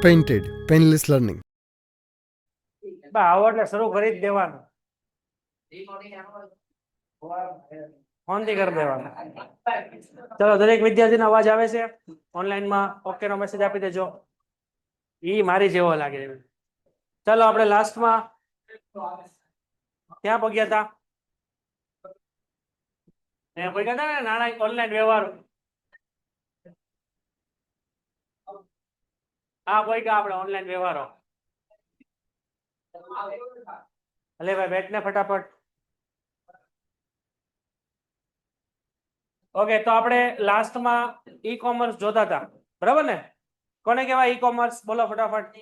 Painted, painless learning. આવો એટલે શરૂ કરી જ દેવાનું, ફોન થી કરી દેવાનું. ચલો, દરેક વિદ્યાર્થીનો અવાજ આવે છે ઓનલાઈન માં? ઓકે નો મેસેજ આપી દેજો. ઈ મારી જેવો લાગે. ચલો, આપણે લાસ્ટમાં ક્યાં પગ્યા હતા? પગ્યા હતા ને નાણાં ઓનલાઈન વ્યવહાર. હા, પગ્યા આપણે ઓનલાઈન વ્યવહારો. અલે ભાઈ બેઠ ને ફટાફટ. ઓકે, તો આપણે લાસ્ટમાં ઈ કોમર્સ જોતા હતા, બરાબર ને? કોને કહેવાય ઈ કોમર્સ? બોલો ફટાફટ.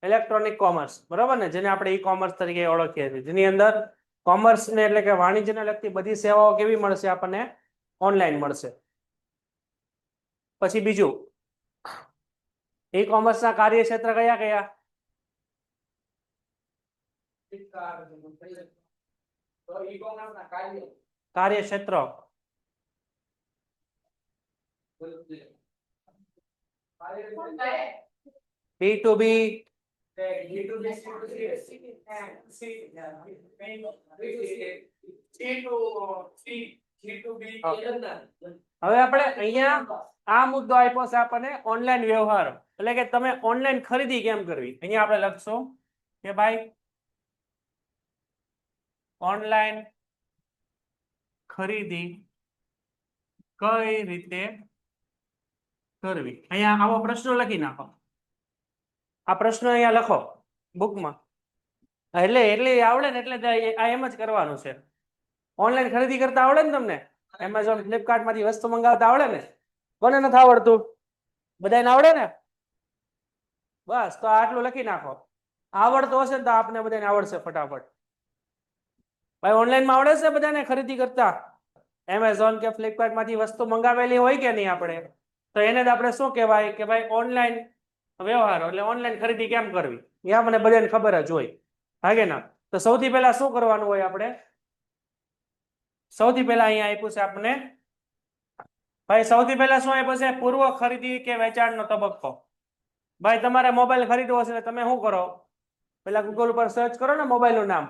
ઇલેક્ટ્રોનિક કોમર્સ, બરાબર ને? જેને આપણે ઈ કોમર્સ તરીકે ઓળખીએ છીએ, જેની અંદર કોમર્સ ને એટલે કે વાણિજ્યને લગતી બધી સેવાઓ કેવી મળશે આપણને? ઓનલાઈન મળશે. પછી બીજું, ઈ કોમર્સના કાર્યક્ષેત્ર કયા કયા? કાર્યક્ષેત્ર B2B, હવે આપણે અહીંયા આ મુદ્દો આપ્યો છે આપણને ઓનલાઈન વ્યવહાર, એટલે કે તમે ઓનલાઈન ખરીદી કેમ કરવી. અહીંયા આપણે લખશું કે ભાઈ ઓનલાઈન ખરીદી કઈ રીતે કરવી. અહીંયા આવો પ્રશ્ન લખી નાખો. આ પ્રશ્ન અહીંયા લખો બુકમાં. એટલે આવડે ને એટલે આ એમ જ કરવાનું છે. ઓનલાઈન ખરીદી કરતા આવડે ને તમને? એમેઝોન, ફ્લિપકાર્ટ માંથી વસ્તુ મંગાવતા આવડે ને? કોને નથી આવડતું? બધાને આવડે ને? બસ, તો આટલું લખી નાખો. આવડતું હશે ને તો આપને બધાને આવડશે ફટાફટ. ભાઈ ઓનલાઈન માં આવડે છે બધાને ખરીદી કરતા? એમેઝોન કે ફ્લિપકાર્ટ માંથી વસ્તુ મંગાવેલી હોય કે નહીં આપણે, તો એને જ આપણે શું કહેવાય કે ભાઈ ઓનલાઈન વ્યવહારો, એટલે ઓનલાઈન ખરીદી કેમ કરવી એ આપણને બધાને ખબર જ હોય, હાગે ના? તો સૌથી પહેલા શું કરવાનું હોય આપણે? સૌથી પહેલા અહીંયા આપ્યું છે આપણને, ભાઈ સૌથી પહેલા શું આપ્યું છે? પૂર્વ ખરીદી કે વેચાણનો તબક્કો. ભાઈ તમારે મોબાઈલ ખરીદવો છે તમે શું કરો? પેલા ગૂગલ ઉપર સર્ચ કરો ને મોબાઈલ નું નામ,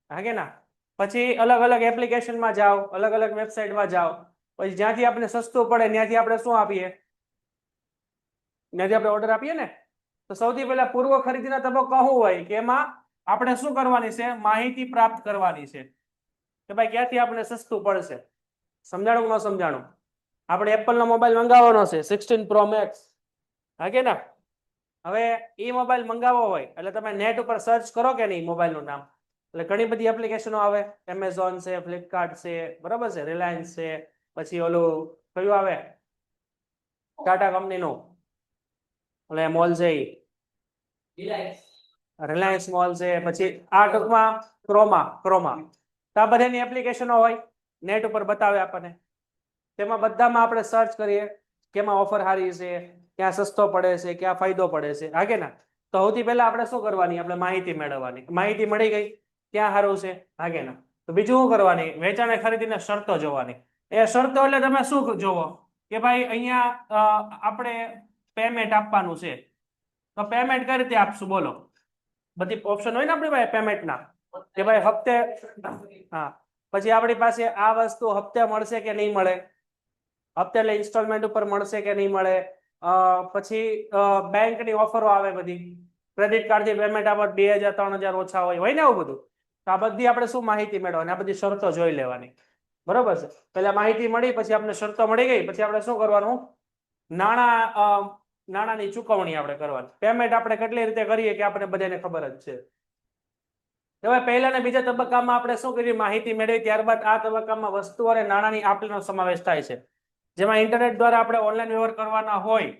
હાગે ના? પછી અલગ અલગ એપ્લિકેશનમાં જાઓ, અલગ અલગ વેબસાઇટમાં જાઓ, પછી જ્યાંથી આપણે સસ્તું પડે ત્યાંથી આપણે શું આપીએ? ત્યાંથી આપણે ઓર્ડર આપીએ ને. તો સૌથી પહેલા પૂર્વ ખરીદીના તબક્કો શું હોય કે એમાં આપણે શું કરવાની છે? માહિતી પ્રાપ્ત કરવાની છે કે ભાઈ ક્યાંથી આપણે સસ્તું પડશે. સમજાણું કે ન સમજાણું? આપણે એપલ નો મોબાઈલ મંગાવવાનો છે 16 Pro Max, હાગે ના? હવે એ મોબાઈલ મંગાવવો હોય એટલે તમે નેટ ઉપર સર્ચ કરો કે નહીં મોબાઈલ નું નામ, એટલે ઘણી બધી એપ્લિકેશનો આવે. એમેઝોન છે, ફ્લિપકાર્ટ છે, બરાબર છે, રિલાયન્સ છે, પછી ઓલું કયું આવે ટાટા કંપનીનું એટલે મોલ છે રિલાયન્સ મોલ છે, પછી આ ટૂંકમાં ક્રોમા. તો આ બધાની એપ્લિકેશનો હોય, નેટ ઉપર બતાવે આપણને. તેમાં બધામાં આપણે સર્ચ કરીએ કેમાં ઓફર સારી છે, ક્યાં સસ્તો પડે છે, ક્યાં ફાયદો પડે છે, હાગે ના? તો સૌથી પહેલા આપણે શું કરવાની? આપણે માહિતી મેળવવાની. માહિતી મળી ગઈ ક્યાં સારું છે, હાગે ના? તો બીજું શું કરવાની? વેચાણ ખરીદીને શરતો જોવાની. એ શરતો એટલે તમે શું જોવો કે ભાઈ અહીંયા આપણે પેમેન્ટ આપવાનું છે, તો પેમેન્ટ કઈ રીતે આપશું બોલો? બધી ઓપ્શન હોય ને આપણી પાસે પેમેન્ટના, કે ભાઈ હપ્તે, હા, પછી આપણી પાસે આ વસ્તુ હપ્તે મળશે કે નહીં મળે, હપ્તે એટલે ઇન્સ્ટોલમેન્ટ ઉપર મળશે કે નહીં મળે, પછી બેંકની ઓફરો આવે બધી, ક્રેડિટ કાર્ડથી પેમેન્ટ આપો 2000 3000 ઓછા હોય ને, આવું બધું. તો આ બધી આપણે શું માહિતી મેળવવાની? આ બધી શરતો જોઈ લેવાની, બરોબર છે? પેલા માહિતી મળી, પછી આપણે શરતો મળી ગઈ, પછી આપણે શું કરવાનું? નાણાંની ચુકવણી આપણે કરવાની. પેમેન્ટ આપણે કેટલી રીતે કરીએ કે આપણે બધાને ખબર જ છે. હવે પહેલા અને બીજા તબક્કામાં આપણે શું કરીએ? માહિતી મેળવી, ત્યારબાદ આ તબક્કામાં વસ્તુ અને નાણાંની આપ-લેનો સમાવેશ થાય છે, જેમાં ઇન્ટરનેટ દ્વારા આપણે ઓનલાઈન વ્યવહાર કરવાના હોય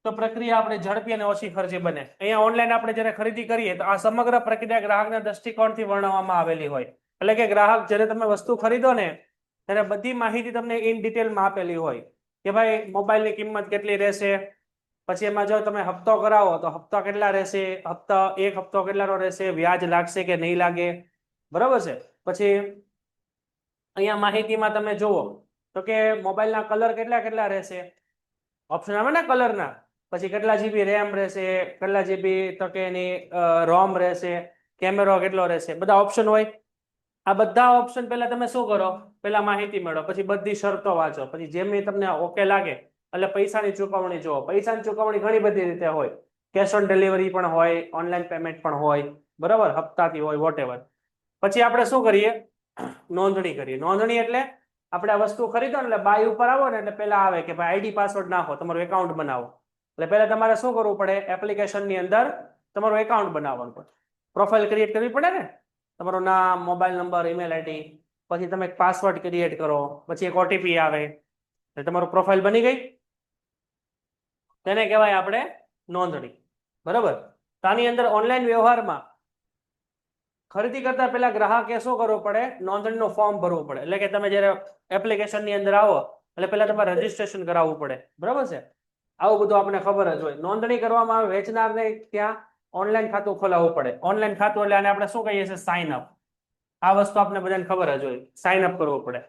તો પ્રક્રિયા આપણે ઝડપી અને ઓછી ખર્ચે બને. અહીંયા ઓનલાઈન આપણે જ્યારે ખરીદી કરીએ તો આ સમગ્ર પ્રક્રિયા ગ્રાહકના દ્રષ્ટિકોણથી વર્ણવવામાં આવેલી હોય, એટલે કે ગ્રાહક જ્યારે તમે વસ્તુ ખરીદો ને ત્યારે બધી માહિતી તમને ઇન ડિટેલમાં આપેલી હોય કે ભાઈ મોબાઈલની કિંમત કેટલી રહેશે, પછી એમાં જો તમે હપ્તો કરાવો તો હપ્તા કેટલા રહેશે, એક હપ્તો કેટલાનો રહેશે, વ્યાજ લાગશે કે નહીં લાગે, બરોબર છે? પછી અહીંયા માહિતીમાં તમે જુઓ તો કે મોબાઈલના કલર કેટલા રહેશે, ઓપ્શન આવે ને કલરના, પછી કેટલા જીબી રેમ રહેશે, કેટલા જીબી તો કે એની રોમ રહેશે, કેમેરો કેટલો રહેશે, બધા ઓપ્શન હોય. આ બધા ઓપ્શન પહેલા તમે શું કરો, પહેલા માહિતી મેળવો, પછી બધી શરતો વાંચો, પછી જેમ તમને ઓકે લાગે એટલે પૈસાની ચૂકવણી જુઓ. પૈસાની ચૂકવણી ઘણી બધી રીતે હોય, કેશ ઓન ડિલિવરી પણ હોય, ઓનલાઈન પેમેન્ટ પણ હોય, બરાબર, હપ્તાથી હોય, વોટેવર. પછી આપણે શું કરીએ, નોંધણી કરીએ. નોંધણી એટલે આપણે આ વસ્તુ ખરીદો ને એટલે બાય ઉપર આવો ને એટલે પહેલા આવે કે ભાઈ આઈડી પાસવર્ડ નાખો, તમારું એકાઉન્ટ બનાવો. એટલે પહેલા તમારે શું કરવું પડે, એપ્લિકેશનની અંદર તમારું એકાઉન્ટ બનાવવાનું પડે, પ્રોફાઇલ ક્રિએટ કરવી પડે ને, તમારું નામ, મોબાઈલ નંબર, ઈમેલ આઈડી, પછી તમે એક પાસવર્ડ ક્રિએટ કરો, પછી એક ઓટીપી આવે એટલે તમારું પ્રોફાઇલ બની ગઈ. તેને કહેવાય આપણે નોંધણી, બરાબર. તો આની અંદર ઓનલાઈન વ્યવહારમાં ખરીદી કરતા પહેલા ગ્રાહકે શું કરવું પડે, નોંધણીનું ફોર્મ ભરવું પડે. એટલે કે તમે જ્યારે એપ્લિકેશનની અંદર આવો એટલે પહેલા તમારે રજીસ્ટ્રેશન કરાવવું પડે, બરાબર છે. આવું બધું આપણે ખબર જ હોય. નોંધણી કરવામાં આવે, વેચનારને ત્યાં ઓનલાઈન ખાતું ખોલાવવું પડે. ઓનલાઈન ખાતું એટલે આને આપણે શું કહીએ છીએ, સાઇન અપ. આ વસ્તુ આપણે બધાને ખબર જ હોય, સાઇન અપ કરવું પડે,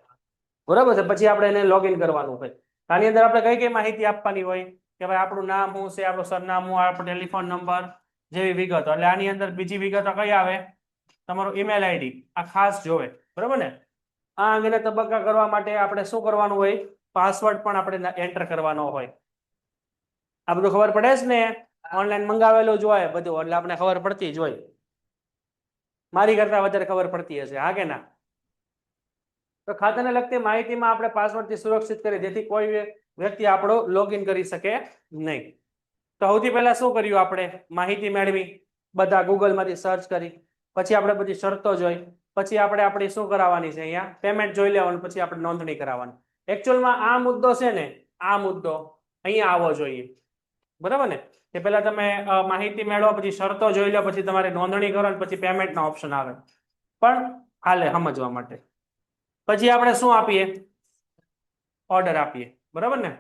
બરાબર છે. પછી આપણે એને લોગિન કરવાનું હોય. આની અંદર આપણે કઈ કઈ માહિતી આપવાની હોય કે ભાઈ આપણું નામ શું છે, આપણું સરનામું, આપણો ટેલિફોન નંબર જેવી વિગતો. એટલે આની અંદર બીજી વિગતો કઈ આવે, તમારું ઈમેલ આઈડી આ ખાસ જોવે, બરાબર ને. આ અંગેના તબક્કા કરવા માટે આપણે શું કરવાનું હોય, પાસવર્ડ પણ આપણે એન્ટર કરવાનો હોય. આ બધું ખબર પડે જ ને, ઓનલાઈન મંગાવેલું જ હોય બધું, એટલે આપણે ખબર પડતી જ હોય. મારી કરતા વધારે ખબર પડતી હશે, હા કે ના. તો ખાતાને લગતી માહિતીમાં આપણે પાસવર્ડથી સુરક્ષિત કરી, જેથી કોઈ વ્યક્તિ આપણો લોગિન કરી શકે નહીં. તો સૌથી પહેલા શું કર્યું, આપણે માહિતી મેળવી, બધા ગૂગલમાંથી સર્ચ કરી, પછી આપણે બધી શરતો જોઈ, પછી આપણે આપણી શું કરાવવાની છે, અહીંયા પેમેન્ટ જોઈ લેવાનું, પછી આપણે નોંધણી કરાવવાની. એકચ્યુઅલમાં આ મુદ્દો છે ને, આ મુદ્દો અહીંયા આવવો જોઈએ, બરાબર ને. કે પહેલા તમે માહિતી મેળવો, પછી શરતો જોઈ લો, પછી તમારે નોંધણી કરો, પછી પેમેન્ટના ઓપ્શન આવે. પણ હાલે સમજવા માટે પછી આપણે શું આપીએ, ઓર્ડર આપીએ, બરાબર ને.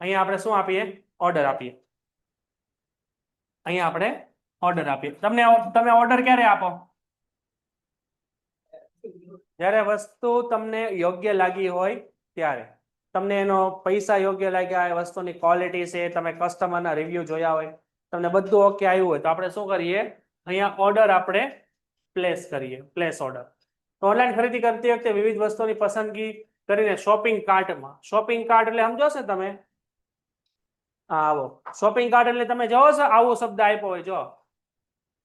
અહીંયા આપણે શું આપીએ, ઓર્ડર આપીએ. અહીંયા આપણે ઓર્ડર આપીએ. તમે ઓર્ડર ક્યારે આપો, જ્યારે વસ્તુ તમને યોગ્ય લાગી હોય ત્યારે. તમને એનો પૈસા યોગ્ય લાગ્યા, વસ્તુની ક્વોલિટી છે, તમે કસ્ટમરના રિવ્યુ જોયા હોય, તમને બધું ઓકે આવ્યું હોય, તો આપણે શું કરીએ, અહીંયા ઓર્ડર આપણે પ્લેસ કરીએ, પ્લેસ ઓર્ડર. ઓનલાઈન ખરીદી કરતી વખતે વિવિધ વસ્તુની પસંદગી કરીને શોપિંગ કાર્ટમાં, શોપિંગ કાર્ટ એટલે સમજો છો તમે, આવો શોપિંગ કાર્ટ એટલે તમે જોવો છો આવો શબ્દ આપ્યો હોય, જો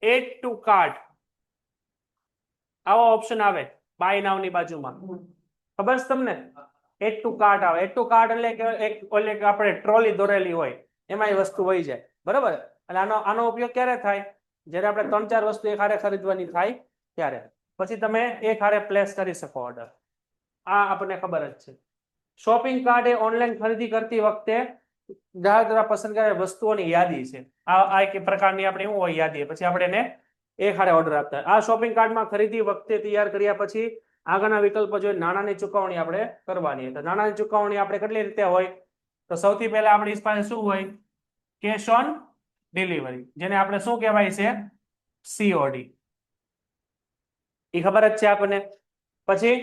એડ ટુ કાર્ટ, આવો ઓપ્શન આવે બાય નાવ ની બાજુમાં, ખબર છે તમને. એડ ટુ કાર્ટ આવે. એડ ટુ કાર્ટ એટલે કે આપણે ટ્રોલી દોરેલી હોય એમાં એ વસ્તુ વહી જાય, બરાબર. એટલે આનો ઉપયોગ ક્યારે થાય, જ્યારે આપણે 3-4 વસ્તુ એક હારે ખરીદવાની થાય ત્યારે. પછી તમે એક હારે પ્લેસ કરી શકો ઓર્ડર. આ આપણને ખબર જ છે. શોપિંગ કાર્ટ એ ઓનલાઈન ખરીદી કરતી વખતે ગ્રાહક દ્વારા પસંદ કરેલ વસ્તુઓની યાદી છે. આ એક પ્રકારની આપણે શું હોય, યાદી. પછી આપણે એને એક હારે ઓર્ડર આપતા. આ શોપિંગ કાર્ટમાં ખરીદી વખતે તૈયાર કર્યા પછી આગળના વિકલ્પો જોઈએ, નાણાંની ચૂકવણી આપણે કરવાની. તો નાણાંની ચૂકવણી આપણે કેટલી રીતે હોય, તો સૌથી પહેલા આપણી પાસે શું હોય, કેશ ઓન ડિલિવરી, જેને આપણે શું કહેવાય છે, COD. એ ખબર જ છે આપણને. પછી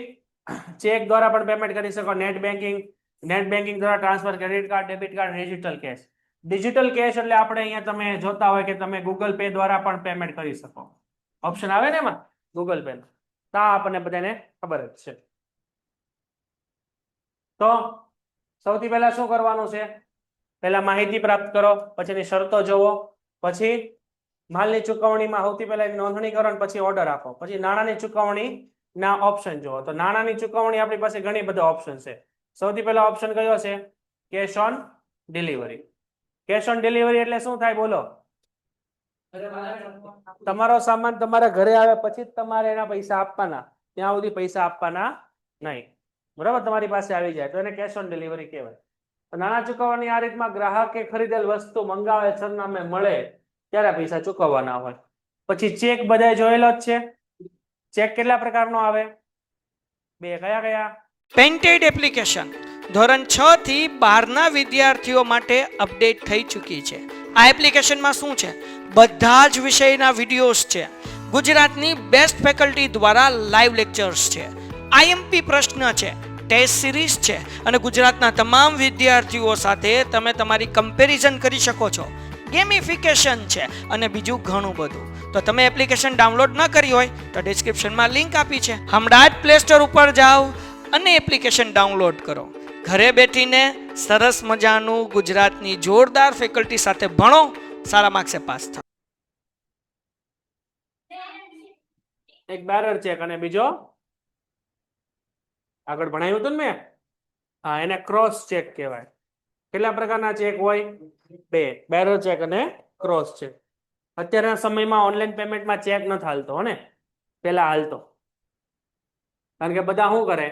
ચેક દ્વારા પણ પેમેન્ટ કરી શકો, નેટ બેન્કિંગ દ્વારા transfer, credit card, debit card, digital cash. Digital cash એટલે આપણે અહીંયા તમે જોતા હોય કે તમે ગૂગલ પે દ્વારા પણ પેમેન્ટ કરી શકો, ઓપ્શન આવે ને એમાં ગૂગલ પે. તા આપણને બધાને ખબર જ છે. તો સૌથી પહેલા શું કરવાનું છે, પહેલા માહિતી પ્રાપ્ત કરો, પછી એની શરતો જોવો, પછી માલની ચૂકવણીમાં સૌથી પહેલા નોંધણી કરો, પછી ઓર્ડર આપો, પછી નાણાંની ચૂકવણી ના ઓપ્શન જોવો. તો નાણાંની ચૂકવણી આપણી પાસે ઘણી બધા ઓપ્શન છે. સૌથી પહેલા ઓપ્શન કયો છે, cash on delivery. Cash on delivery એટલે શું થાય, બોલો. તમારો સામાન તમારા ઘરે આવે પછી જ તમારે એના પૈસા આપવાના, ત્યાં સુધી પૈસા આપવાના નહીં, બરાબર. તમારી પાસે આવી જાય તો એને કેશ ઓન ડિલિવરી કહેવાય. નાણાં ચૂકવવાની આ રીતમાં ગ્રાહકે ખરીદેલ વસ્તુ મંગાવે, સરનામે મળે ત્યારે પૈસા ચૂકવવાના હોય. પછી ચેક બધાય જોયેલો જ છે. ચેક કેટલા પ્રકારનો આવે, 2. કયા? પેન્ટેડ એપ્લિકેશન ધોરણ 6 થી 12ના વિદ્યાર્થીઓ માટે અપડેટ થઈ ચૂકી છે. આ એપ્લિકેશનમાં શું છે, બધા જ વિષયના વિડીયોઝ છે, ગુજરાતની બેસ્ટ ફેકલ્ટી દ્વારા લાઈવ લેક્ચર્સ છે, IMP પ્રશ્ન છે, ટેસ્ટ સિરીઝ છે અને ગુજરાતના તમામ વિદ્યાર્થીઓ સાથે તમે તમારી કમ્પેરિઝન કરી શકો છો. ગેમિફિકેશન છે અને બીજું ઘણું બધું. તો તમે એપ્લિકેશન ડાઉનલોડ ન કરી હોય તો ડિસ્ક્રિપ્શનમાં લિંક આપી છે. હમણાં જ પ્લે સ્ટોર ઉપર જાઓ અને એપ્લિકેશન ડાઉનલોડ કરો. ઘરે બેઠીને સરસ મજાનું ગુજરાતની જોરદાર ફેકલ્ટી સાથે ભણો, સારા માર્ક્સે પાસ થાઓ. એક બેરર ચેક અને બીજો આગળ ભણાવ્યું હતું ને મેં, હા, એને ક્રોસ ચેક કહેવાય. કેટલા પ્રકારના ચેક હોય? બે, બેરર ચેક અને ક્રોસ ચેક. અત્યારના સમયમાં ઓનલાઈન પેમેન્ટમાં ચેક નથી હાલતો હો ને, પેલા હાલતો. કારણ કે બધા શું કરે,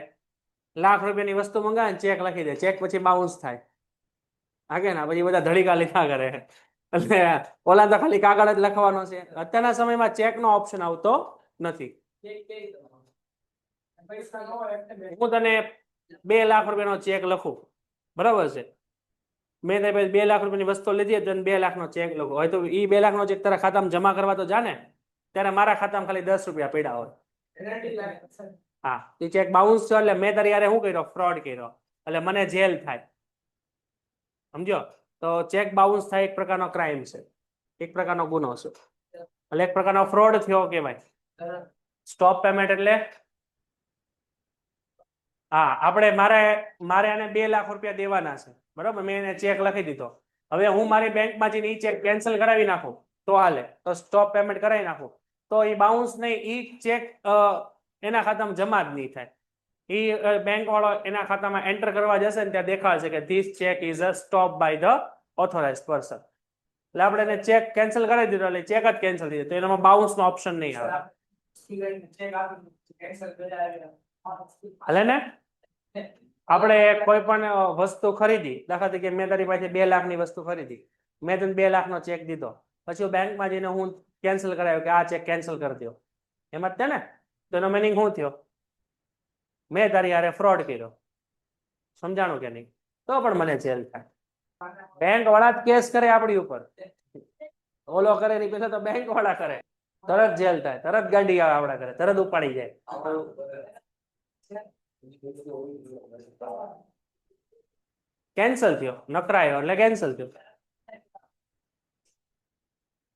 લાખ રૂપિયાની વસ્તુ મંગાવે ચેક લખી દે, ચેક પછી બાઉન્સ થાય. હાકે ના, પછી બધા ધડીકા લીધા કરે. એટલે ઓલા તો ખાલી કાગળ જ લખવાનો છે. અત્યારના સમયમાં ચેક નો ઓપ્શન આવતો નથી. હું તને 2 લાખ રૂપિયાનો ચેક લખું, બરાબર છે? મેં 2 લાખ રૂપિયાની વસ્તુ લીધી, તો 2 લાખનો ચેક લખો. હોય તો એ 2 લાખનો ચેક તારા ખાતામાં જમા કરવા તો જાને, ત્યારે મારા ખાતામાં ખાલી 10 રૂપિયા પડ્યા હોય. હા, એ ચેક બાઉન્સ થયો એટલે મેં તારી યારે શું કર્યો? ફ્રોડ કર્યો, એટલે મને જેલ થાય. સમજો? તો ચેક બાઉન્સ થાય એક પ્રકારનો ક્રાઇમ છે, એક પ્રકારનો ગુનો છે, એટલે એક પ્રકારનો ફ્રોડ થયો કહેવાય. સ્ટોપ પેમેન્ટ એટલે હા, આપણે મારે આને 2 લાખ રૂપિયા દેવાના છે, બરાબર? મેં એને ચેક લખી દીધો. હવે હું મારી બેંકમાં જઈને એ ચેક કેન્સલ કરાવી નાખું તો હાલે, તો સ્ટોપ પેમેન્ટ કરાવી નાખું તો એ બાઉન્સ નહીં, એ ચેક એના ખાતામાં જમા જ નહીં થાય. એ બેંક વાળો એના ખાતામાં એન્ટર કરવા જશે ને ત્યાં દેખાડશે કે this cheque is a stop by the authorised person. એટલે આપણે એને ચેક કેન્સલ કરાવી દીધો, એટલે ચેક જ કેન્સલ થઈ જાય, તો એનામાં બાઉન્સ નો ઓપ્શન નહીં આવે. હાલે ને? આપણે કોઈ પણ વસ્તુ ખરીદી, દાખલા તરીકે મેં તારી પાસે 2 લાખની વસ્તુ ખરીદી, મેં તને 2 લાખનો ચેક દીધો, પછી હું બેંકમાં જઈને હું કેન્સલ કરાવ્યો કે આ ચેક કેન્સલ કરી દો, એમ જ છે ને? તો એનો મિનિંગ શું થયો? મેં તારી હારે ફ્રોડ કર્યો. સમજાણું કે નહીં? તો પણ મને જેલ થાય. બેંક વાળા જ કેસ કરે આપણી ઉપર, ઓલો કરે ની પેલા તો બેંક વાળા કરે, તરત જેલ થાય, તરત ગાડી આવે આપણા કરે, તરત ઉપાડી જાય. કેન્સલ થયો, નકરાયો એટલે કેન્સલ થયો.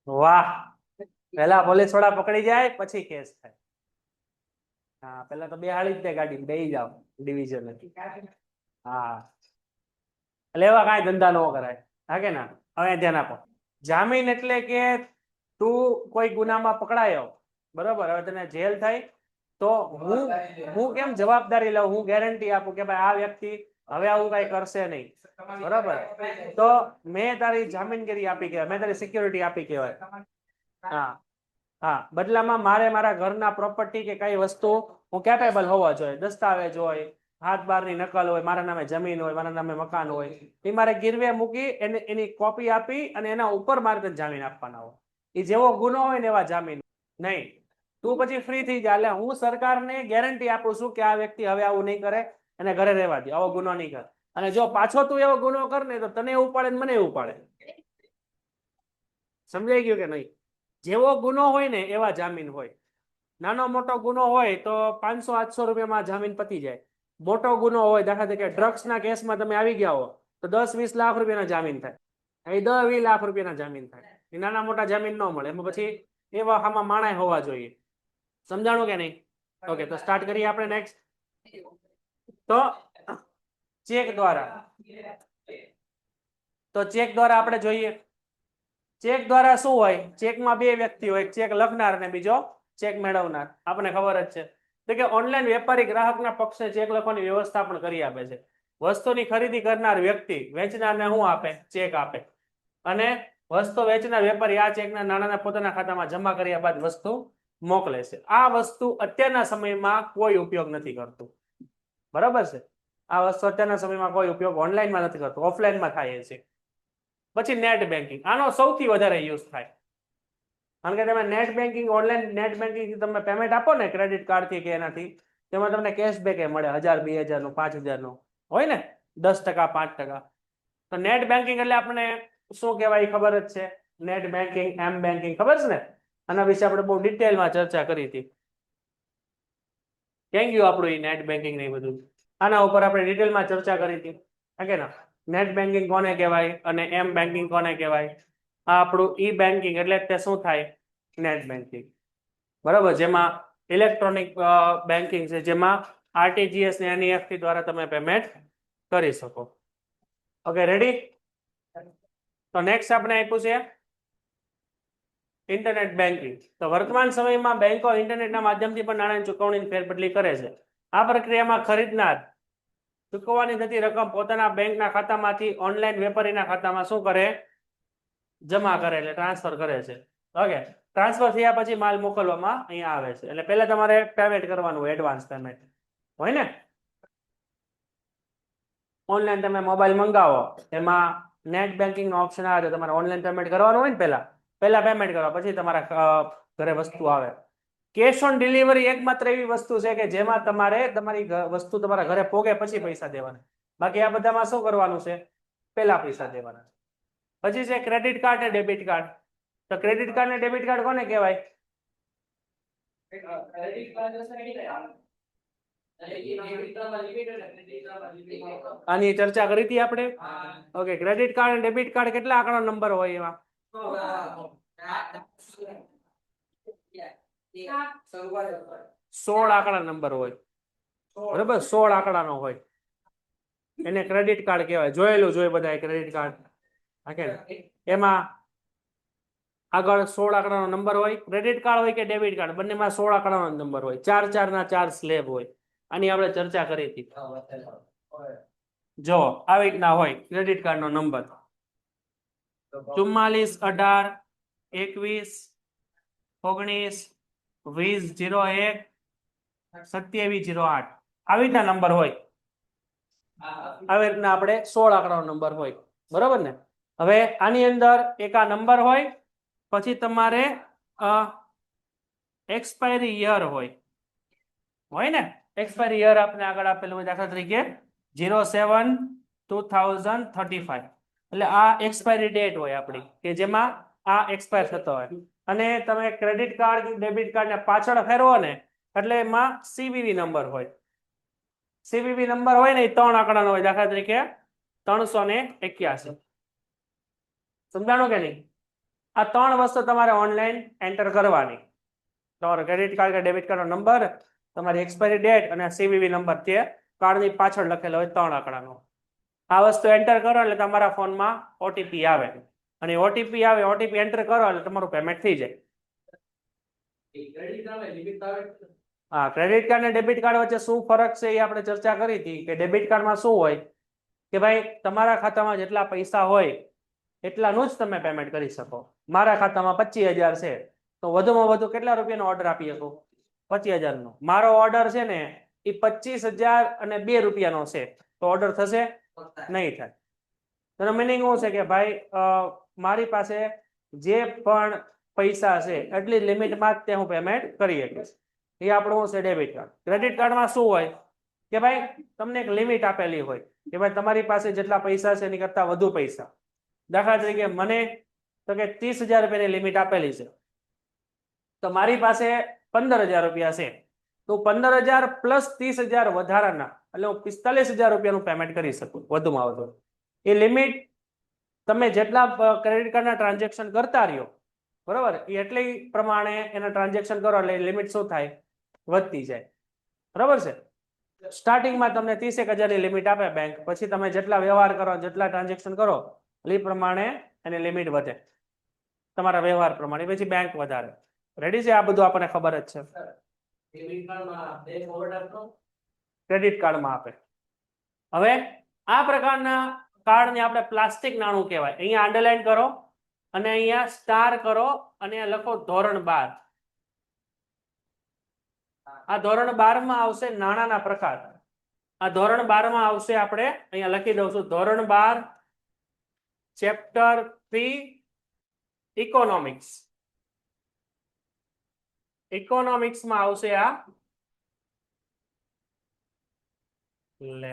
વાહ, પેલા પોલીસ વાળા પકડી જાય પછી કેસ થાય. હા, પેલા તો બેહાડી જ દે ગાડી, બેહી જાવ ડિવિઝન. હા, એટલે એવા કાંઈ ધંધા ન કરાય. હા કે ના? હવે ધ્યાન આપો. જામીન એટલે કે તું કોઈ ગુનામાં પકડાયો, બરોબર? હવે તને જેલ થાય તો હું કેમ જવાબદારી લઉં, હું ગેરંટી આપું કે ભાઈ આ વ્યક્તિ હવે આવું કઈ કરશે નહીં, બરાબર? તો મેં તારી જામીનગીરી આપી કહેવાય, મેં તારી સિક્યોરિટી આપી કહેવાય. હા હા, બદલામાં મારે મારા ઘરના પ્રોપર્ટી કે કઈ વસ્તુ હું કેપેબલ હોવા જોઈએ, દસ્તાવેજ હોય, હાથ બારની નકલ હોય, મારા નામે જમીન હોય, મારા નામે મકાન હોય, એ મારે ગીરવે મૂકી એની કોપી આપી અને એના ઉપર મારે તને જામીન આપવાના હોય. એ જેવો ગુનો હોય ને એવા જામીન નહીં. તું પછી ફ્રી થઈ જા. એટલે હું સરકારને ગેરંટી આપું છું કે આ વ્યક્તિ હવે આવું નહીં કરે, અને ઘરે રહેવા દે, આવો ગુનો નહીં કરે. અને જો પાછો તું એવો ગુનો કર ને તો તને ઉપાડે ને મને ઉપાડે. સમજાઈ ગયું કે નહીં? જેવો ગુનો હોય ને એવા જામીન હોય. નાનો મોટો ગુનો હોય તો 500-800 રૂપિયામાં જામીન પતી જાય. મોટો ગુનો હોય, દાખલા તરીકે ડ્રગ્સના કેસમાં તમે આવી ગયા હો તો 10-20 લાખ રૂપિયાના જામીન થાય, અહીં 10-20 લાખ રૂપિયાના જામીન થાય. એ નાના મોટા જામીન ન મળે. એમાં પછી એવા આમાં માણાય હોવા જોઈએ. સમજાણું કે નહીં? ઓકે, તો સ્ટાર્ટ કરીએ આપણે નેક્સ્ટ. તો ચેક દ્વારા આપણે જોઈએ. ચેક દ્વારા શું હોય? ચેકમાં 2 વ્યક્તિ હોય, ચેક લખનાર અને બીજો ચેક મેળવનાર. આપણને ખબર જ છે. તો કે ઓનલાઈન વેપારી ગ્રાહકના પક્ષે ચેક લખવાની વ્યવસ્થા પણ કરી આપે છે. વસ્તુની ખરીદી કરનાર વ્યક્તિ વેચનારને શું આપે? ચેક આપે. અને વસ્તુ વેચનાર વેપારી આ ચેકના નાણાંને પોતાના ખાતામાં જમા કર્યા બાદ વસ્તુ મોકલે છે. આ વસ્તુ અત્યારના સમયમાં કોઈ ઉપયોગ નથી કરતું, બરાબર છે? આ વસ્તુ અત્યારના સમયમાં કોઈ ઉપયોગ ઓનલાઈનમાં નથી કરતું, ઓફલાઈનમાં થાય છે. પછી નેટ બેન્કિંગ, આનો સૌથી વધારે યુઝ થાય. કારણ કે તમે net banking, online net banking થી તમે પેમેન્ટ આપો ને ક્રેડિટ કાર્ડ થી કે એનાથી, તેમાં તમને કેશબેક એ મળે 1000, 2000 નું, 5000 નું હોય ને, 10%, 5%. તો નેટ બેન્કિંગ એટલે આપણે શું કહેવાય ખબર જ છે. નેટ બેન્કિંગ, એમ બેન્કિંગ ખબર છે ને? આના વિશે આપણે બહુ ડિટેલમાં ચર્ચા કરી હતી. કેમ ગયું આપણું એ નેટ બેન્કિંગ ને બધું? આના ઉપર આપણે ડિટેલમાં ચર્ચા કરી હતી ઓકે ને નેટ બેન્કિંગ કોને કહેવાય અને એમ બેન્કિંગ કોને કહેવાય આ આપણું ઈ બેન્કિંગ એટલે તે શું થાય નેટ બેન્કિંગ બરાબર જેમાં ઇલેક્ટ્રોનિક બેન્કિંગ છે જેમાં આરટીજીએસ ને એનઈએફટી દ્વારા તમે પેમેન્ટ કરી શકો ઓકે રેડી તો નેક્સ્ટ આપણે આપ્યું છે ઇન્ટરનેટ બેન્કિંગ તો વર્તમાન સમયમાં બેંકો ઇન્ટરનેટના માધ્યમથી પણ નાણાંની ચૂકવણીની ફેરબદલી કરે છે આ પ્રક્રિયામાં ખરીદનાર ચૂકવવાની થતી રકમ પોતાના બેંકના ખાતામાંથી ઓનલાઈન વેપારીના ખાતામાં શું કરે જમા કરે એટલે ટ્રાન્સફર કરે છે ઓકે ટ્રાન્સફર થયા પછી માલ મોકલવામાં અહીંયા આવે છે એટલે પહેલા તમારે પેમેન્ટ કરવાનું હોય એડવાન્સ પેમેન્ટ હોય ને ઓનલાઈન તમે મોબાઈલ મંગાવો એમાં નેટ બેન્કિંગ નો ઓપ્શન આવે તો તમારે ઓનલાઈન પેમેન્ટ કરવાનું હોય ને પહેલા પેમેન્ટ કરવા પછી તમારા ઘરે વસ્તુ આવે કેશ ઓન ડિલિવરી એકમાત્ર એવી વસ્તુ છે કે જેમાં તમારે તમારી વસ્તુ તમારા ઘરે પોગે પછી પૈસા દેવાના બાકી આ બધામાં શું કરવાનું છે પહેલા પૈસા દેવાના પછી છે ક્રેડિટ કાર્ડ અને ડેબિટ કાર્ડ તો ક્રેડિટ કાર્ડ ને ડેબિટ કાર્ડ કોને કહેવાય આની ચર્ચા કરી હતી આપણે ઓકે ક્રેડિટ કાર્ડ અને ડેબિટ કાર્ડ કેટલા આંકડાનો નંબર હોય એમાં 16 આંકડા નંબર હોય બરાબર 16 આંકડાનો હોય એને ક્રેડિટ કાર્ડ કહેવાય જોયેલું જોઈએ બધા ક્રેડિટ કાર્ડ એમાં આગળ 16 આંકડાનો નંબર હોય ક્રેડિટ કાર્ડ હોય કે ડેબિટ કાર્ડ બંનેમાં 16 આંકડાનો નંબર હોય 4 ના 4 સ્લેબ હોય આની આપણે ચર્ચા કરી હતી જો આવી રીતના હોય ક્રેડિટ કાર્ડ નો નંબર 44 18 21 19 20 01 27 08 આવી રીતના નંબર હોય આવી રીતના આપણે 16 આંકડાનો નંબર હોય બરોબર ને હવે આની અંદર એક આ નંબર હોય પછી તમારે એક્સપાયરી યર હોય ને એક્સપાયરી યર આપણે આગળ આપેલું હોય દાખલા તરીકે 07/2035 એટલે આ એક્સપાયરી ડેટ હોય આપણી કે જેમાં આ એક્સપાયર થતો હોય અને તમે ક્રેડિટ કાર્ડ ડેબિટ કાર્ડ ને પાછળ ફેરવો ને એટલે એમાં સીવીવી નંબર હોય સીવીવી નંબર હોય ને એ 3 આંકડાનો હોય દાખલા તરીકે 381 સમજાણું કે નહીં આ 3 વસ્તુ તમારે ઓનલાઈન એન્ટર કરવાની તમારો ક્રેડિટ કાર્ડ કે ડેબિટ કાર્ડ નો નંબર તમારી એક્સપાયરી ડેટ અને સીવીવી નંબર તે કાર્ડની પાછળ લખેલો હોય 3 આંકડાનો આ વસ્તુ એન્ટર કરો એટલે તમારા ફોનમાં ઓટીપી આવે અને ઓટીપી આવે ઓટીપી એન્ટર કરો એટલે તમારું પેમેન્ટ થઈ જાય હા ક્રેડિટ કાર્ડ અને ડેબિટ કાર્ડ વચ્ચે શું ફરક છે એ આપણે ચર્ચા કરી હતી કે ડેબિટ કાર્ડમાં શું હોય કે ભાઈ તમારા ખાતામાં જેટલા પૈસા હોય એટલાનું જ તમે પેમેન્ટ કરી શકો મારા ખાતામાં 25,000 છે તો વધુમાં વધુ કેટલા રૂપિયાનો ઓર્ડર આપી શકો 25,000 નો મારો ઓર્ડર છે ને એ 25,002 રૂપિયાનો છે તો ઓર્ડર થશે નહીં થાય તેનો મિનિંગ શું છે કે ભાઈ મારી પાસે જે પણ પૈસા છે એટલી લિમિટમાં જ તે હું પેમેન્ટ કરી શકીશ એ આપણું છે ડેબિટ કાર્ડ ક્રેડિટ કાર્ડમાં શું હોય કે ભાઈ તમને એક લિમિટ આપેલી હોય કે ભાઈ તમારી પાસે જેટલા પૈસા છે એની કરતા વધુ પૈસા દાખલા તરીકે મને તો કે 30,000 રૂપિયાની લિમિટ આપેલી છે તો મારી પાસે 15,000 રૂપિયા છે તો 15,000 પ્લસ 30,000 વધારાના એટલે હું 45,000 રૂપિયાનું પેમેન્ટ કરી શકું વધુમાં વધુ એ લિમિટ તમે જેટલા ક્રેડિટ કાર્ડના ટ્રાન્ઝેક્શન કરતા રહ્યો બરોબર એ એટલી પ્રમાણે એના ટ્રાન્ઝેક્શન કરો એટલે લિમિટ શું થાય વધતી જાય બરાબર છે સ્ટાર્ટિંગમાં તમને 30,000 ની લિમિટ આપે બેંક પછી તમે જેટલા વ્યવહાર કરો જેટલા ટ્રાન્ઝેક્શન કરો એ પ્રમાણે એની લિમિટ વધે તમારા વ્યવહાર પ્રમાણે પછી બેંક વધારે રેડી છે આ બધું આપણને ખબર જ છે ક્રેડિટ કાર્ડમાં આપે હવે આ પ્રકારના કાર્ડને આપણે પ્લાસ્ટિક નાણું કહેવાય અહીંયા અંડરલાઈન કરો અને અહીંયા સ્ટાર કરો અને લખો ધોરણ 12 આ ધોરણ 12 માં આવશે નાણાંના પ્રકાર આ ધોરણ 12 માં આવશે આપણે અહીંયા લખી દઉં છું ધોરણ 12 ચેપ્ટર 3 ઇકોનોમિક્સ ઇકોનોમિક્સમાં આવશે આ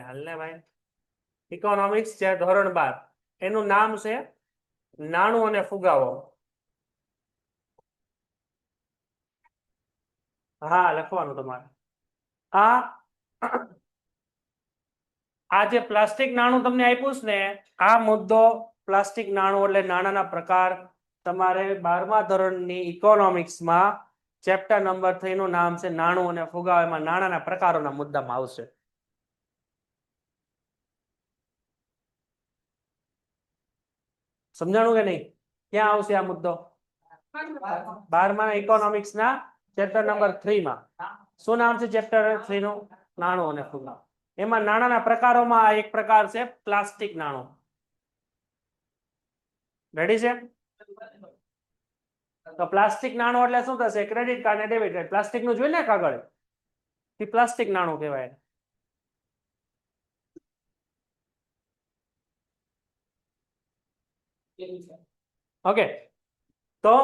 હાલને ભાઈ ઇકોનોમિક્સ છે ધોરણ 12 એનું નામ છે નાણું અને ફુગાવો હા લખવાનું તમારે આ આ જે પ્લાસ્ટિક નાણું તમને આપ્યું છે ને આ મુદ્દો પ્લાસ્ટિક નાણું એટલે નાણાંના પ્રકાર તમારે 12મા ધોરણની ઇકોનોમિક્સમાં ચેપ્ટર નંબર 3 નું નામ છે નાણું અને ફુગાવો એમાં નાણાંના પ્રકારોના મુદ્દામાં આવશે સમજાણું કે નહીં ક્યાં આવશે આ મુદ્દો 12મા ઇકોનોમિક્સના ચેપ્ટર નંબર 3 માં શું નામ છે ચેપ્ટર 3 નું નાણું અને ફુગાવો એમાં નાણાંના પ્રકારોમાં આ એક પ્રકાર છે પ્લાસ્ટિક નાણું રેડી છે તો પ્લાસ્ટિક નાણું એટલે શું થશે ક્રેડિટ કાર્ડ ને ડેબિટ કાર્ડ પ્લાસ્ટિક નું જોઈ ને કાગળ એ પ્લાસ્ટિક નાણું કહેવાય ઓકે તો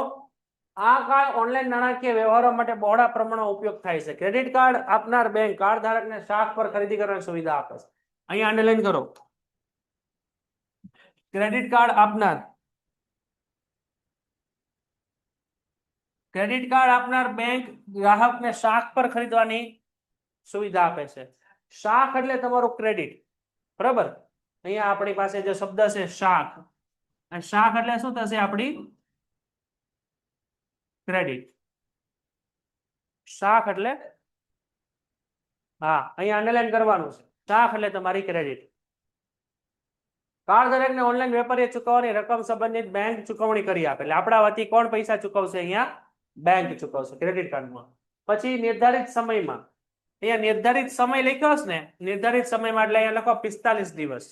આ કાર્ડ ઓનલાઈન નાણાકીય વ્યવહારો માટે બહોળા પ્રમાણમાં ઉપયોગ થાય છે ક્રેડિટ કાર્ડ આપનાર બેંક કાર્ડ ધારકને શાખ પર ખરીદી કરવાની સુવિધા આપે છે અહીંયા અંડરલાઈન કરો ક્રેડિટ કાર્ડ આપનાર બેંક ગ્રાહકને શાખ પર ખરીદવાની સુવિધા આપે છે શાખ એટલે તમારું ક્રેડિટ બરાબર અહીંયા આપણી પાસે જે શબ્દ છે શાખ અને શાખ એટલે શું થશે આપણી ક્રેડિટ શાખ એટલે હા અહીંયા અંડરલાઈન કરવાનું છે શાખ એટલે તમારી ક્રેડિટ કાર્ડ ધારકને ઓનલાઈન વેપારીએ ચૂકવવાની રકમ સંબંધિત બેંક ચૂકવણી કરી આપે એટલે આપણા વતી કોણ પૈસા ચૂકવશે અહીંયા બેંક ચૂકવશે ક્રેડિટ કાર્ડમાં પછી નિર્ધારિત સમયમાં અહીંયા નિર્ધારિત સમય લખ્યો છે ને નિર્ધારિત સમયમાં એટલે અહીંયા લખો 45 દિવસ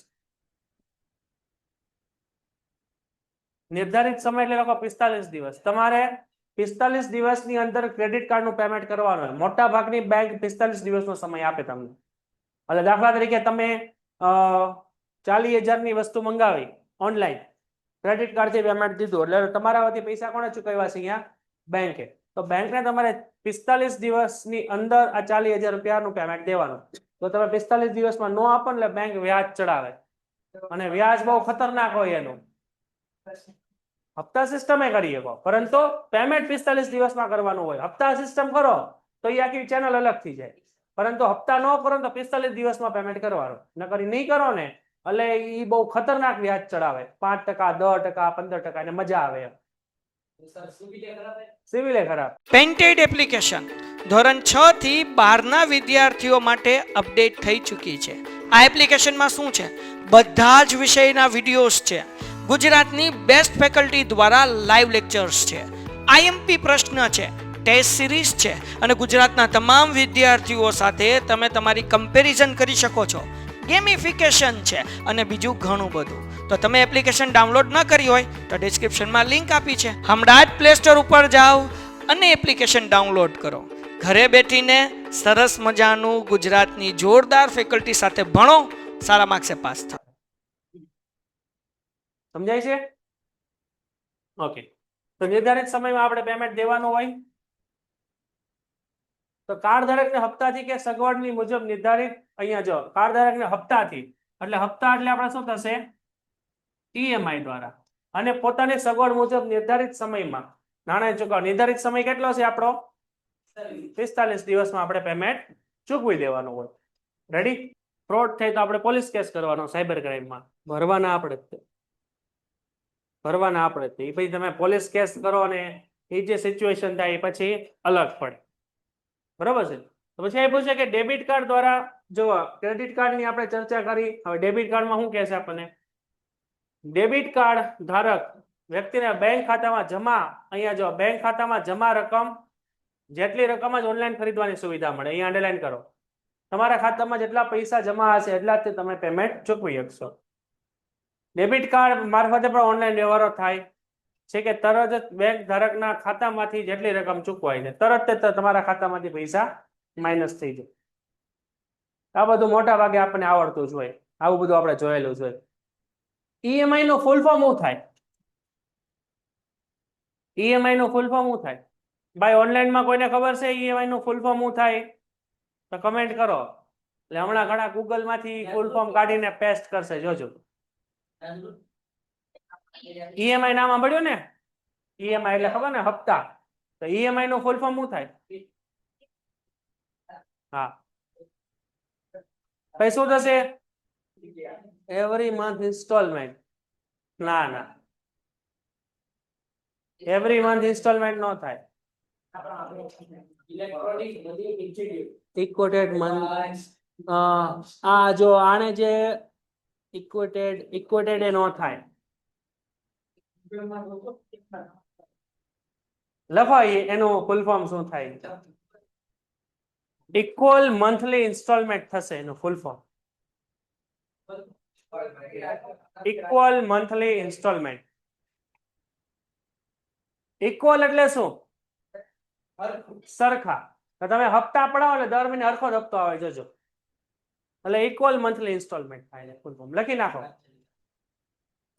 નિર્ધારિત સમય એટલે લખો 45 દિવસ તમારે 45 દિવસની અંદર ક્રેડિટ કાર્ડનું પેમેન્ટ કરવાનું હોય મોટા ભાગની બેંક 45 દિવસનો સમય આપે તમને એટલે દાખલા તરીકે તમે 40,000 ની વસ્તુ મંગાવી ઓનલાઈન ક્રેડિટ કાર્ડથી પેમેન્ટ દીધું એટલે તમારા વતી પૈસા કોણે ચૂકવ્યા છે અહીંયા બેંકે તો બેંકને તમારે 45 દિવસની અંદર આ 40,000 રૂપિયાનું પેમેન્ટ દેવાનું તો તમે 45 દિવસમાં નો આપો એટલે બેંક વ્યાજ ચડાવે અને વ્યાજ બહુ ખતરનાક હોય એનું હપ્તા સિસ્ટમે કરી શકો પરંતુ પેમેન્ટ 45 દિવસમાં કરવાનું હોય હપ્તા સિસ્ટમ કરો તો એ આખી ચેનલ અલગ થઈ જાય પરંતુ હપ્તા ન કરો તો 45 દિવસમાં પેમેન્ટ કરવાનું નકર નહીં કરો ને એટલે એ બહુ ખતરનાક વ્યાજ ચડાવે 5%, 10%, 15% અને મજા આવે સિવિલે ખરાબ પેન્ટેડ એપ્લિકેશન ધોરણ 6 થી 12 ના વિદ્યાર્થીઓ માટે અપડેટ થઈ ચૂકી છે આ એપ્લિકેશનમાં શું છે બધા જ વિષયના વિડીયોઝ છે ગુજરાતની બેસ્ટ ફેકલ્ટી દ્વારા લાઈવ લેક્ચર્સ છે આઈએમપી પ્રશ્ન છે ટેસ્ટ સિરીઝ છે અને ગુજરાતના તમામ વિદ્યાર્થીઓ સાથે તમે તમારી કમ્પેરિઝન કરી શકો છો ગેમિફિકેશન છે અને બીજું ઘણું બધું તો તમે એપ્લિકેશન ડાઉનલોડ ન કરી હોય તો ડિસ્ક્રિપ્શનમાં લિંક આપી છે હમણાં જ પ્લે સ્ટોર ઉપર જાઓ અને એપ્લિકેશન ડાઉનલોડ કરો ઘરે બેઠીને સરસ મજાનું ગુજરાતની જોરદાર ફેકલ્ટી સાથે ભણો સારા માર્ક્સે પાસ થાઓ સમજાય છે ઓકે તો નિર્ધારિત સમયમાં આપણે પેમેન્ટ દેવાનું હોય તો કાર્ડ ધારકને હપ્તાથી કે સગવડની મુજબ નિર્ધારિત અહીંયા જો કાર્ડ ધારકને હપ્તાથી એટલે હપ્તા એટલે આપણે શું થશે ઈએમઆઈ દ્વારા અને પોતાની સગવડ મુજબ નિર્ધારિત સમયમાં નાણાં ચૂકવવા નિર્ધારિત સમય કેટલો છે આપણો 45 દિવસમાં આપણે પેમેન્ટ ચૂકવી દેવાનું હોય રેડી ફ્રોડ થાય તો આપણે પોલીસ કેસ કરવાનો સાયબર ક્રાઇમમાં ભરવાના આપણે એ પછી તમે પોલીસ કેસ કરો ને એ જે સિચ્યુએશન થાય એ પછી અલગ પડે બરાબર છે તો પછી એ પૂછે કે ડેબિટ કાર્ડ દ્વારા જો ક્રેડિટ કાર્ડની આપણે ચર્ચા કરી હવે ડેબિટ કાર્ડમાં શું કહે છે આપણને ડેબિટ કાર્ડ ધારક વ્યક્તિને બેંક ખાતામાં જમા અહીંયા જો બેંક ખાતામાં જમા રકમ જેટલી રકમ જ ઓનલાઈન ખરીદવાની સુવિધા મળે અહીંયા અંડરલાઈન કરો તમારા ખાતામાં જેટલા પૈસા જમા હશે એટલા જ તમે પેમેન્ટ ચૂકવી શકશો ડેબિટ કાર્ડ મારફતે પણ ઓનલાઈન વ્યવહારો થાય છે કે તરત જ બેંક ધારકના ખાતામાંથી જેટલી રકમ ચૂકવાય છે તરત જ તમારા ખાતામાંથી પૈસા માઇનસ થઈ જાય આ બધું મોટા ભાગે આપણને આવડતું જ હોય આવું બધું આપણે જોયેલું જ હોય ઈએમઆઈ નું ફૂલ ફોર્મ શું થાય ઈએમઆઈ નું ફૂલ ફોર્મ શું થાય ભાઈ ઓનલાઈનમાં કોઈને ખબર છે ઈએમઆઈ નું ફૂલ ફોર્મ શું થાય તો કમેન્ટ કરો એટલે હમણાં ઘણા ગૂગલ માંથી ફૂલ ફોર્મ કાઢીને પેસ્ટ કરશે જોજો ઈએમઆઈ નામ સાંભળ્યું ને ઈએમઆઈ એટલે ખબર ને હપ્તા તો ઈએમઆઈ નું ફૂલ ફોર્મ શું થાય હા પછી શું થશે એવરી મંથ ઇન્સ્ટોલમેન્ટ, ના ના, એવરી મંથ ઇન્સ્ટોલમેન્ટ નો થાય. ઇક્વોટેડ મંથ, આ જો આને જે ઇક્વોટેડ એ નો થાય. લખો એનું ફૂલ ફોર્મ શું થાય? ઇક્વલ મંથલી ઇન્સ્ટોલમેન્ટ થશે એનું full form. Equal monthly installment. Equal એટલે શું? સરખા. તો તમે હપ્તા પડાવો એટલે દર મહિને હરખો જ હપ્તો આવે, જોજો. એટલે ઇક્વલ મંથલી ઇન્સ્ટોલમેન્ટ થાય ફૂલ ફોર્મ લખી નાખો.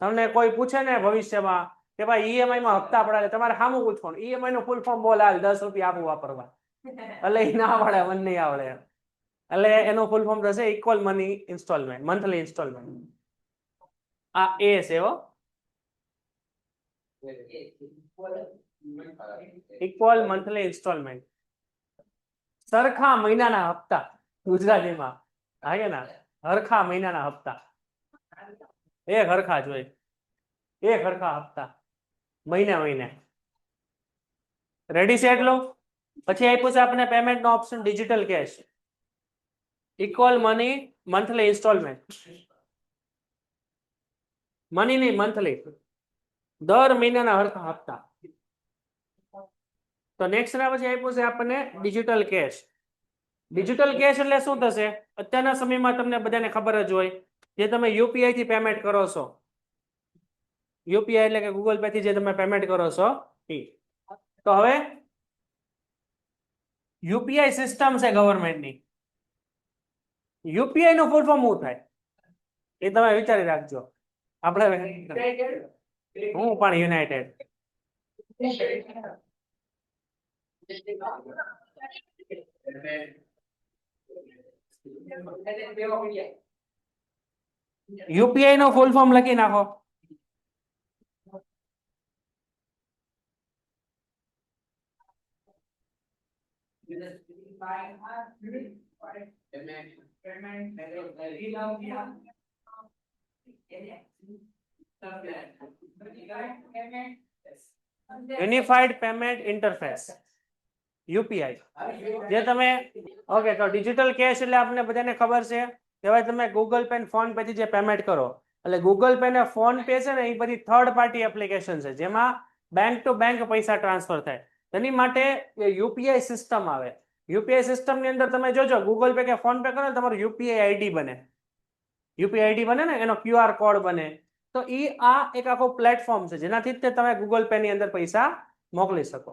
તમને કોઈ પૂછે ને ભવિષ્યમાં કે ભાઈ ઈએમઆઈ માં હપ્તા પડાવે, તમારે સામું પૂછવાનું ઈએમઆઈ નું ફૂલ ફોર્મ બોલ, 10 રૂપિયા આપું વાપરવા. એટલે એ ના આવડે, મને નહીં આવડે. એટલે એનું ફૂલ ફોર્મ થશે equal money installment, monthly installment. આ એ છે હો, ઇક્વલ મંથલી ઇન્સ્ટોલમેન્ટ. સરખા મહિનાના હપ્તા ગુજરાતીમાં હા ને, હરખા મહિનાના હપ્તા. એક હરખા જોઈએ, એક હરખા હપ્તા મહિને મહિને. રેડી છે એટલું? પછી આપ્યું છે આપણે પેમેન્ટ નો option digital cash. Equal money monthly instalment. Money ની મંથલી, દર મહિનાના હરખા હપ્તા. તો નેક્સ્ટ ના પછી આપ્યું છે આપણને ડિજિટલ કેશ. ડિજિટલ કેશ એટલે શું થશે? અત્યારના સમયમાં તમને બધાને ખબર જ હોય, જે તમે યુપીઆઈ થી પેમેન્ટ કરો છો, યુપીઆઈ એટલે કે ગૂગલ પે થી જે તમે પેમેન્ટ કરો છો એ. તો હવે યુપીઆઈ સિસ્ટમ છે ગવર્મેન્ટની, યુપીઆઈ નું ફૂલ ફોર્મ શું થાય એ તમે વિચારી રાખજો. આપણે હું પણ યુનાઇટેડ. યુપીઆઈ નો ફૂલ ફોર્મ લખી નાખો. Unified payment interface, UPI. જે તમે ઓકે, તો ડિજિટલ કેશ એટલે આપણે બધાને ખબર છે કે ભાઈ તમે ગૂગલ પે ફોન પે થી જે પેમેન્ટ કરો, એટલે ગૂગલ પે ને ફોન પે છે ને એ બધી થર્ડ પાર્ટી એપ્લિકેશન છે જેમાં બેંક ટુ બેંક પૈસા ટ્રાન્સફર થાય. એની માટે યુપીઆઈ સિસ્ટમ આવે. યુપીઆઈ સિસ્ટમ ની અંદર તમે જોજો ગૂગલ પે કે ફોન પે કરો ને તમારું યુપીઆઈ આઈડી બને, યુપીઆઈ આઈડી બને ને એનો ક્યુઆર કોડ બને. તો એ આ એક આખો પ્લેટફોર્મ છે જેનાથી તમે ગૂગલ પે ની અંદર પૈસા મોકલી શકો.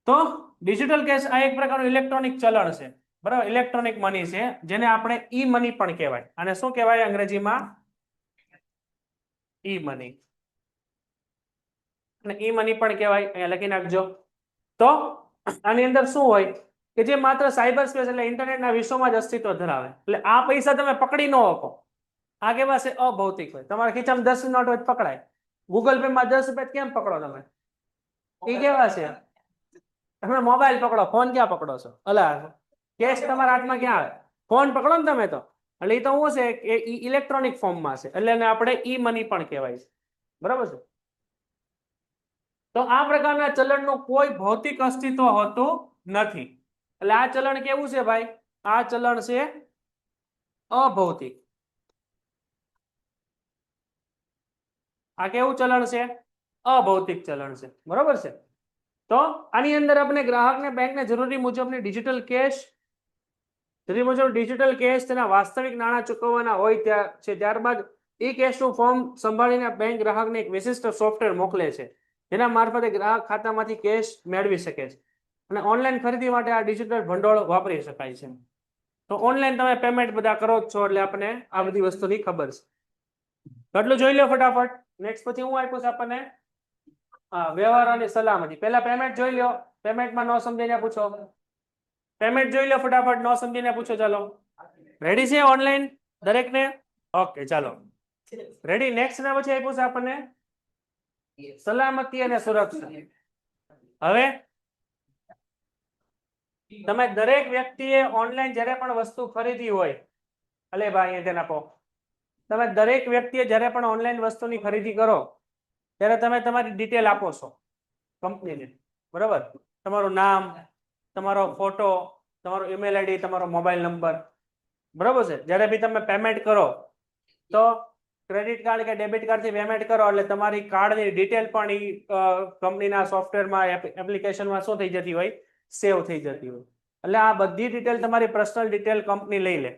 તો ડિજિટલ કેશ આ એક પ્રકારનું ઇલેક્ટ્રોનિક ચલણ છે, બરાબર, ઇલેક્ટ્રોનિક મની છે જેને આપણે ઈ મની પણ કહેવાય. અને શું કહેવાય અંગ્રેજીમાં? ઈ મની. અને ઈ મની પણ કહેવાય, અહીંયા લખી નાખજો. તો આની અંદર શું હોય કે જે માત્ર સાયબર સ્પેસ એટલે ઇન્ટરનેટના વિશ્વમાં જ અસ્તિત્વ ધરાવે. એટલે આ પૈસા તમે પકડી ન શકો. આ કેવા છે? અભૌતિક હોય. તમારા ખીચામાં 10 નોટ હોય પકડાય. ગૂગલ પે માં 10 રૂપિયા કેમ પકડો તમે? એ કેવા છે? તમે મોબાઈલ પકડો, ફોન ક્યાં પકડો છો? અલા, કેશ તમારા હાથમાં ક્યાં આવે? ફોન પકડો ને તમે તો. એટલે એ તો શું છે કે ઇલેક્ટ્રોનિક ફોર્મમાં છે, એટલે એને આપણે ઈ મની પણ કહેવાય છે, બરાબર છે. તો આ પ્રકારના ચલણનું કોઈ ભૌતિક અસ્તિત્વ હોતું નથી. એટલે આ ચલણ કેવું છે ભાઈ? આ ચલણ છે અભૌતિક. આ કેવું ચલણ છે? અભૌતિક ચલણ છે, બરોબર છે. તો આની અંદર આપણે ગ્રાહકને બેંકને જરૂરી મુજબની ડિજિટલ કેશ, જરૂરી મુજબ ડિજિટલ કેશ તેના વાસ્તવિક નાણાં ચૂકવવાના હોય ત્યાં છે, ત્યારબાદ ઈ કેશનું ફોર્મ સંભાળીને બેંક ગ્રાહકને એક વિશિષ્ટ સોફ્ટવેર મોકલે છે જેના મારફતે ગ્રાહક ખાતામાંથી કેશ મેળવી શકે છે. અને ઓનલાઈન ખરીદી માટે આ ડિજિટલ ભંડોળ વાપરી શકાય છે. તો ઓનલાઈન તમે પેમેન્ટ બધા કરો જ છો એટલે આપણને આ બધી વસ્તુની ખબર છે. એટલું જોઈ લો ફટાફટ. નેક્સ્ટ પછી હું આપ્યું છે આપણને વ્યવહારોની સલામતી. પહેલા પેમેન્ટ જોઈ લો, પેમેન્ટમાં ન સમજીને પૂછો. પેમેન્ટ જોઈ લો ફટાફટ, ન સમજીને પૂછો. ચાલો, રેડી છે ઓનલાઈન દરેકને? ઓકે, ચાલો રેડી. નેક્સ્ટ ના પછી આપ્યું છે આપણને સલામતી અને સુરક્ષા. હવે તમે દરેક વ્યક્તિએ ઓનલાઈન જ્યારે પણ વસ્તુ ખરીદી હોય અલે ભાઈ અહીંયા ધ્યાન આપો. તમે દરેક વ્યક્તિએ જ્યારે પણ ઓનલાઈન વસ્તુની ખરીદી કરો ત્યારે તમે તમારી ડિટેલ આપો છો કંપનીને, બરાબર? તમારું નામ, તમારો ફોટો, તમારો ઈમેલ આઈડી, તમારો મોબાઈલ નંબર, બરાબર છે? જ્યારે બી તમે પેમેન્ટ કરો તો ક્રેડિટ કાર્ડ કે ડેબિટ કાર્ડથી પેમેન્ટ કરો એટલે તમારી કાર્ડની ડિટેલ પણ એ કંપનીના સોફ્ટવેરમાં એપ્લિકેશનમાં શું થઈ જતી હોય? સેવ થઈ જતી હોય. એટલે આ બધી ડિટેલ તમારી પર્સનલ ડિટેલ કંપની લઈ લે,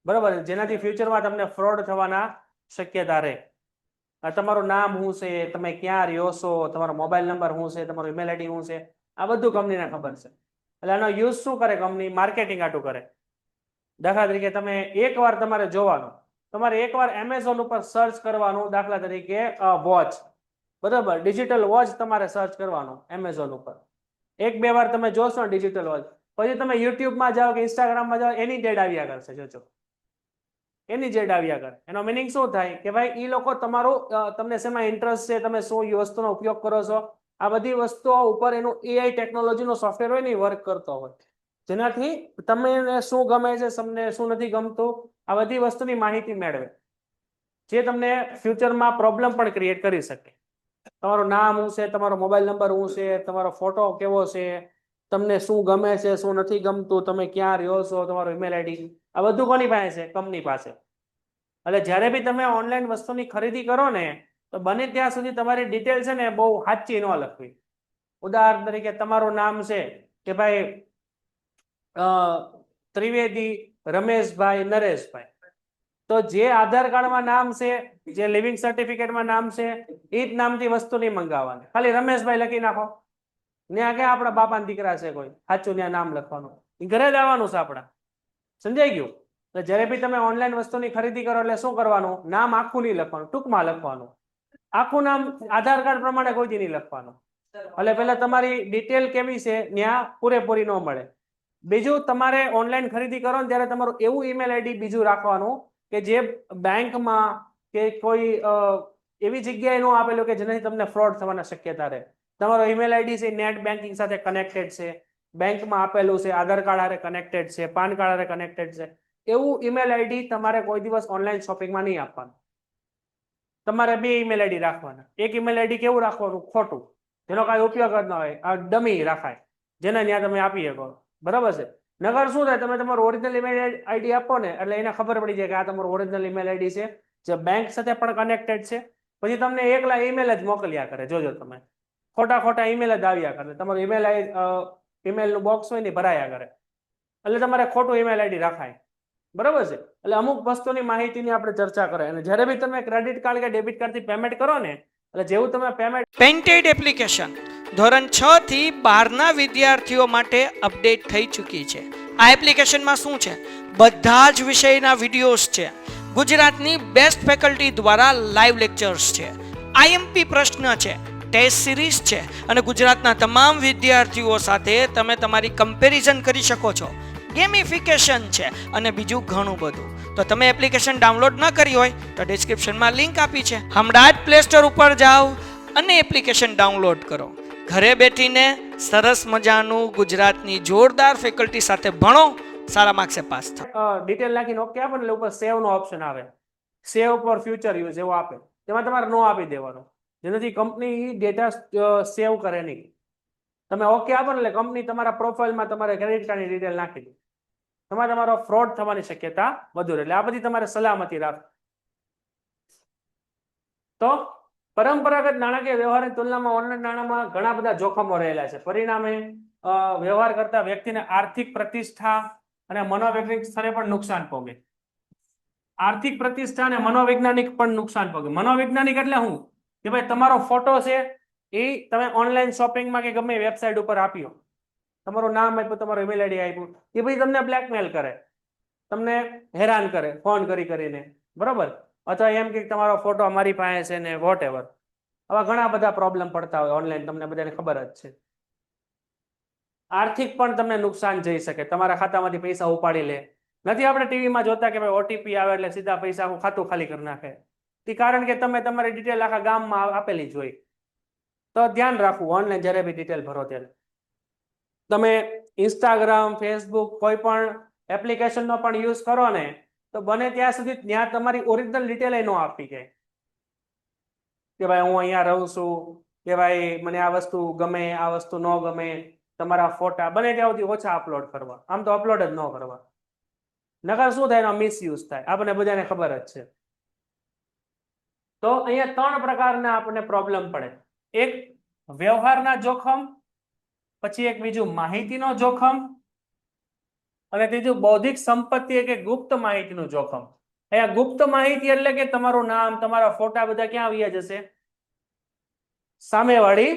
બરાબર? જેનાથી ફ્યુચરમાં તમને ફ્રોડ થવાના શક્યતા રહે. તમારું નામ શું છે, તમે ક્યાં રહ્યો છો, તમારો મોબાઈલ નંબર શું છે, તમારો ઈમેલ આઈડી શું છે, આ બધું કંપનીને ખબર છે. એટલે આનો યુઝ શું કરે કંપની? માર્કેટિંગ આટું કરે. દાખલા તરીકે તમે એકવાર તમારે જોવાનું, તમારે એકવાર એમેઝોન ઉપર સર્ચ કરવાનું, દાખલા તરીકે વોચ, બરાબર? ડિજિટલ વોચ તમારે સર્ચ કરવાનું એમેઝોન ઉપર. એક બે વાર તમે જોશો ડિજિટલ વોચ, પછી તમે યુટ્યુબમાં જાઓ કે ઇન્સ્ટાગ્રામમાં જાઓ, એની જ એડ આવ્યા કરશે. જોજો, એની જ એડ આવ્યા કરે. એનો મિનિંગ શું થાય કે ભાઈ એ લોકો તમારું તમને શેમાં ઇન્ટરેસ્ટ છે, તમે શું વસ્તુનો ઉપયોગ કરો છો, આ બધી વસ્તુઓ ઉપર એનું એઆઈ ટેકનોલોજીનો સોફ્ટવેર હોય ને એ વર્ક કરતો હોય, જેનાથી તમને શું ગમે છે, તમને શું નથી ગમતું, આ બધી વસ્તુની માહિતી મેળવે, જે તમને ફ્યુચરમાં પ્રોબ્લેમ પણ ક્રિએટ કરી શકે. તમારું નામ શું છે, તમારો મોબાઈલ નંબર શું છે, તમારો ફોટો કેવો છે, તમને શું ગમે છે, શું નથી ગમતું, તમે ક્યાં રહ્યો છો, તમારો ઈમેલ આઈડી, આ બધું કોની પાસે છે? કંપની પાસે. એટલે જ્યારે બી તમે ઓનલાઈન વસ્તુની ખરીદી કરો ને તો બને ત્યાં સુધી તમારી ડિટેલ છે ને બહુ સાચી ન લખવી. ઉદાહરણ તરીકે તમારું નામ છે કે ભાઈ ત્રિવેદી રમેશભાઈ નરેશભાઈ, તો જે આધાર કાર્ડમાં નામ છે, જે લિવિંગ સર્ટિફિકેટમાં નામ છે, એ જ નામથી વસ્તુ નહીં મંગાવવાની. ખાલી રમેશભાઈ લખી નાખો. ત્યાં ક્યાં આપણા બાપાના દીકરા છે કોઈ, સાચું ત્યાં નામ લખવાનું, ઘરે જ આવવાનું છે આપણા. સમજાઈ ગયું? તો જ્યારે બી તમે ઓનલાઈન વસ્તુની ખરીદી કરો એટલે શું કરવાનું? નામ આખું નહીં લખવાનું, ટૂંકમાં લખવાનું. આખું નામ આધાર કાર્ડ પ્રમાણે કોઈથી નહીં લખવાનું. એટલે પેલા તમારી ડિટેલ કેવી છે ત્યાં પૂરેપૂરી ન મળે. બીજું, તમારે ઓનલાઈન ખરીદી કરો ને ત્યારે તમારું એવું ઈમેલ આઈડી બીજું રાખવાનું કે જે બેંકમાં કે કોઈ એવી જગ્યાએ ન આપેલું કે જેનાથી તમને ફ્રોડ થવાના શક્યતા રહે. તમારો ઈમેલ આઈડી છે નેટ બેન્કિંગ સાથે કનેક્ટેડ છે, બેંકમાં આપેલું છે, આધાર કાર્ડ હારે કનેક્ટેડ છે, પાન કાર્ડ હારે કનેક્ટેડ છે, એવું ઈમેલ આઈડી તમારે કોઈ દિવસ ઓનલાઈન શોપિંગમાં નહીં આપવાનું. તમારે બે ઈમેલ આઈડી રાખવાના. એક ઈમેલ આઈડી કેવું રાખવાનું? ખોટું, જેનો કાંઈ ઉપયોગ જ ના હોય, આ ડમી રાખાય, જેને ત્યાં તમે આપી શકો, બરાબર છે? નગર શું થાય, તમે તમારું ઓરિજિનલ ઈમેલ આઈડી આપો ને એટલે એને ખબર પડી જાય કે આ તમારું ઓરિજિનલ ઈમેલ આઈડી છે, જે બેંક સાથે પણ કનેક્ટેડ છે. પછી તમને એકલા ઈમેલ જ મોકલ્યા કરે. જોજો તમે, ખોટા ઈમેલ જ આવ્યા કરે. તમારું ઈમેલનું બોક્સ હોય ને ભરાયા કરે, એટલે તમારે ખોટું ઈમેલ આઈડી રાખાય, બરાબર છે? એટલે અમુક વસ્તુની માહિતીની આપણે ચર્ચા કરીએ. અને જ્યારે બી તમે ક્રેડિટ કાર્ડ કે ડેબિટ કાર્ડથી પેમેન્ટ કરો ને એટલે જેવું તમે પેમેન્ટ પેન્ટેડ એપ્લિકેશન ધોરણ 6 થી 12ના વિદ્યાર્થીઓ માટે અપડેટ થઈ ચૂકી છે. આ એપ્લિકેશનમાં શું છે? બધા જ વિષયના વિડીયોઝ છે, ગુજરાતની બેસ્ટ ફેકલ્ટી દ્વારા લાઈવ લેક્ચર્સ છે, આઈએમપી પ્રશ્ન છે, ટેસ્ટ સિરીઝ છે, અને ગુજરાતના તમામ વિદ્યાર્થીઓ સાથે તમે તમારી કમ્પેરિઝન કરી શકો છો. ગેમિફિકેશન છે અને બીજું ઘણું બધું. તો તમે એપ્લિકેશન ડાઉનલોડ ન કરી હોય તો ડિસ્ક્રિપ્શનમાં લિંક આપી છે, હમણાં જ પ્લે સ્ટોર ઉપર જાઓ અને એપ્લિકેશન ડાઉનલોડ કરો. ઘરે બેઠીને સરસ મજાનું ગુજરાતની જોરદાર ફેકલ્ટી સાથે ભણો, સારા માર્ક્સે પાસ થાઓ. ડિટેલ નાખીને ઓકે આપો એટલે ઉપર સેવ નો ઓપ્શન આવે, સેવ ફોર ફ્યુચર યુઝ એવો આપે, તેમાં તમારે નો આપી દેવાનો, જેનાથી કંપની ડેટા સેવ કરે નહીં. તમે ઓકે આપો ને એટલે કંપની તમારા પ્રોફાઇલમાં તમારે ક્રેડિટ કાર્ડની ડિટેલ નાખી દે, તમારો ફ્રોડ થવાની શક્યતા વધુ રહે. એટલે આ બધી તમારે સલામતી રાખ. તો પરંપરાગત નાણાકીય વ્યવહારની તુલનામાં ઓનલાઈન નાણાંમાં ઘણા બધા જોખમો રહેલા છે. પરિણામે વ્યવહાર કરતા વ્યક્તિને આર્થિક પ્રતિષ્ઠા અને મનોવૈજ્ઞાનિક સ્તરે પણ નુકસાન ભોગે. આર્થિક પ્રતિષ્ઠા અને મનોવૈજ્ઞાનિક પણ નુકસાન ભોગે. મનોવૈજ્ઞાનિક એટલે શું? કે ભાઈ તમારો ફોટો છે એ તમે ઓનલાઈન શોપિંગમાં કે ગમે વેબસાઇટ ઉપર આપ્યો, તમારું નામ આપ્યું, તમારું ઈમેલ આઈડી આપ્યું, એ પછી તમને બ્લેકમેલ કરે, તમને હેરાન કરે ફોન કરીને, બરોબર? અથવા એમ કે તમારો ફોટો અમારી પાસે છે ને વોટ એવર. આવા ઘણા બધા પ્રોબ્લેમ પડતા હોય ઓનલાઈન, તમને બધાને ખબર જ છે. આર્થિક પણ તમને નુકસાન જઈ શકે, તમારા ખાતામાંથી પૈસા ઉપાડી લે. નથી આપણે ટીવીમાં જોતા કે ભાઈ ઓટીપી આવે એટલે સીધા પૈસા આખું ખાતું ખાલી કરી નાખે. એ કારણ કે તમે તમારી ડિટેલ આખા ગામમાં આપેલી જ હોય. તો ધ્યાન રાખવું ઓનલાઈન જ્યારે બી ડિટેલ ભરો ત્યારે. તમે ઇન્સ્ટાગ્રામ, ફેસબુક કોઈ પણ એપ્લિકેશનનો પણ યુઝ કરો ને તો બને ત્યાં સુધી ત્યાં તમારી ઓરિજિનલ ડિટેલ ન આપી જાય કે ભાઈ હું અહીંયા રહું છું, કે ભાઈ મને આ વસ્તુ ગમે, આ વસ્તુ ન ગમે, તમારા ફોટા બને ત્યાં સુધી ઓછા અપલોડ કરવા, આમ તો અપલોડ જ ન કરવા, નકર શું થાય, એનો મિસયુઝ થાય, આપણને બધાને ખબર જ છે. તો અહીંયા 3 પ્રકારના આપણને પ્રોબ્લેમ પડે. એક વ્યવહારના જોખમ, પછી એક બીજું માહિતીનો જોખમ, અને ત્રીજું બૌદ્ધિક સંપત્તિ કે ગુપ્ત માહિતીનું જોખમ. અહીંયા ગુપ્ત માહિતી એટલે કે તમારું નામ, તમારા ફોટા બધા ક્યાં આવ્યા જશે? સામેવાળી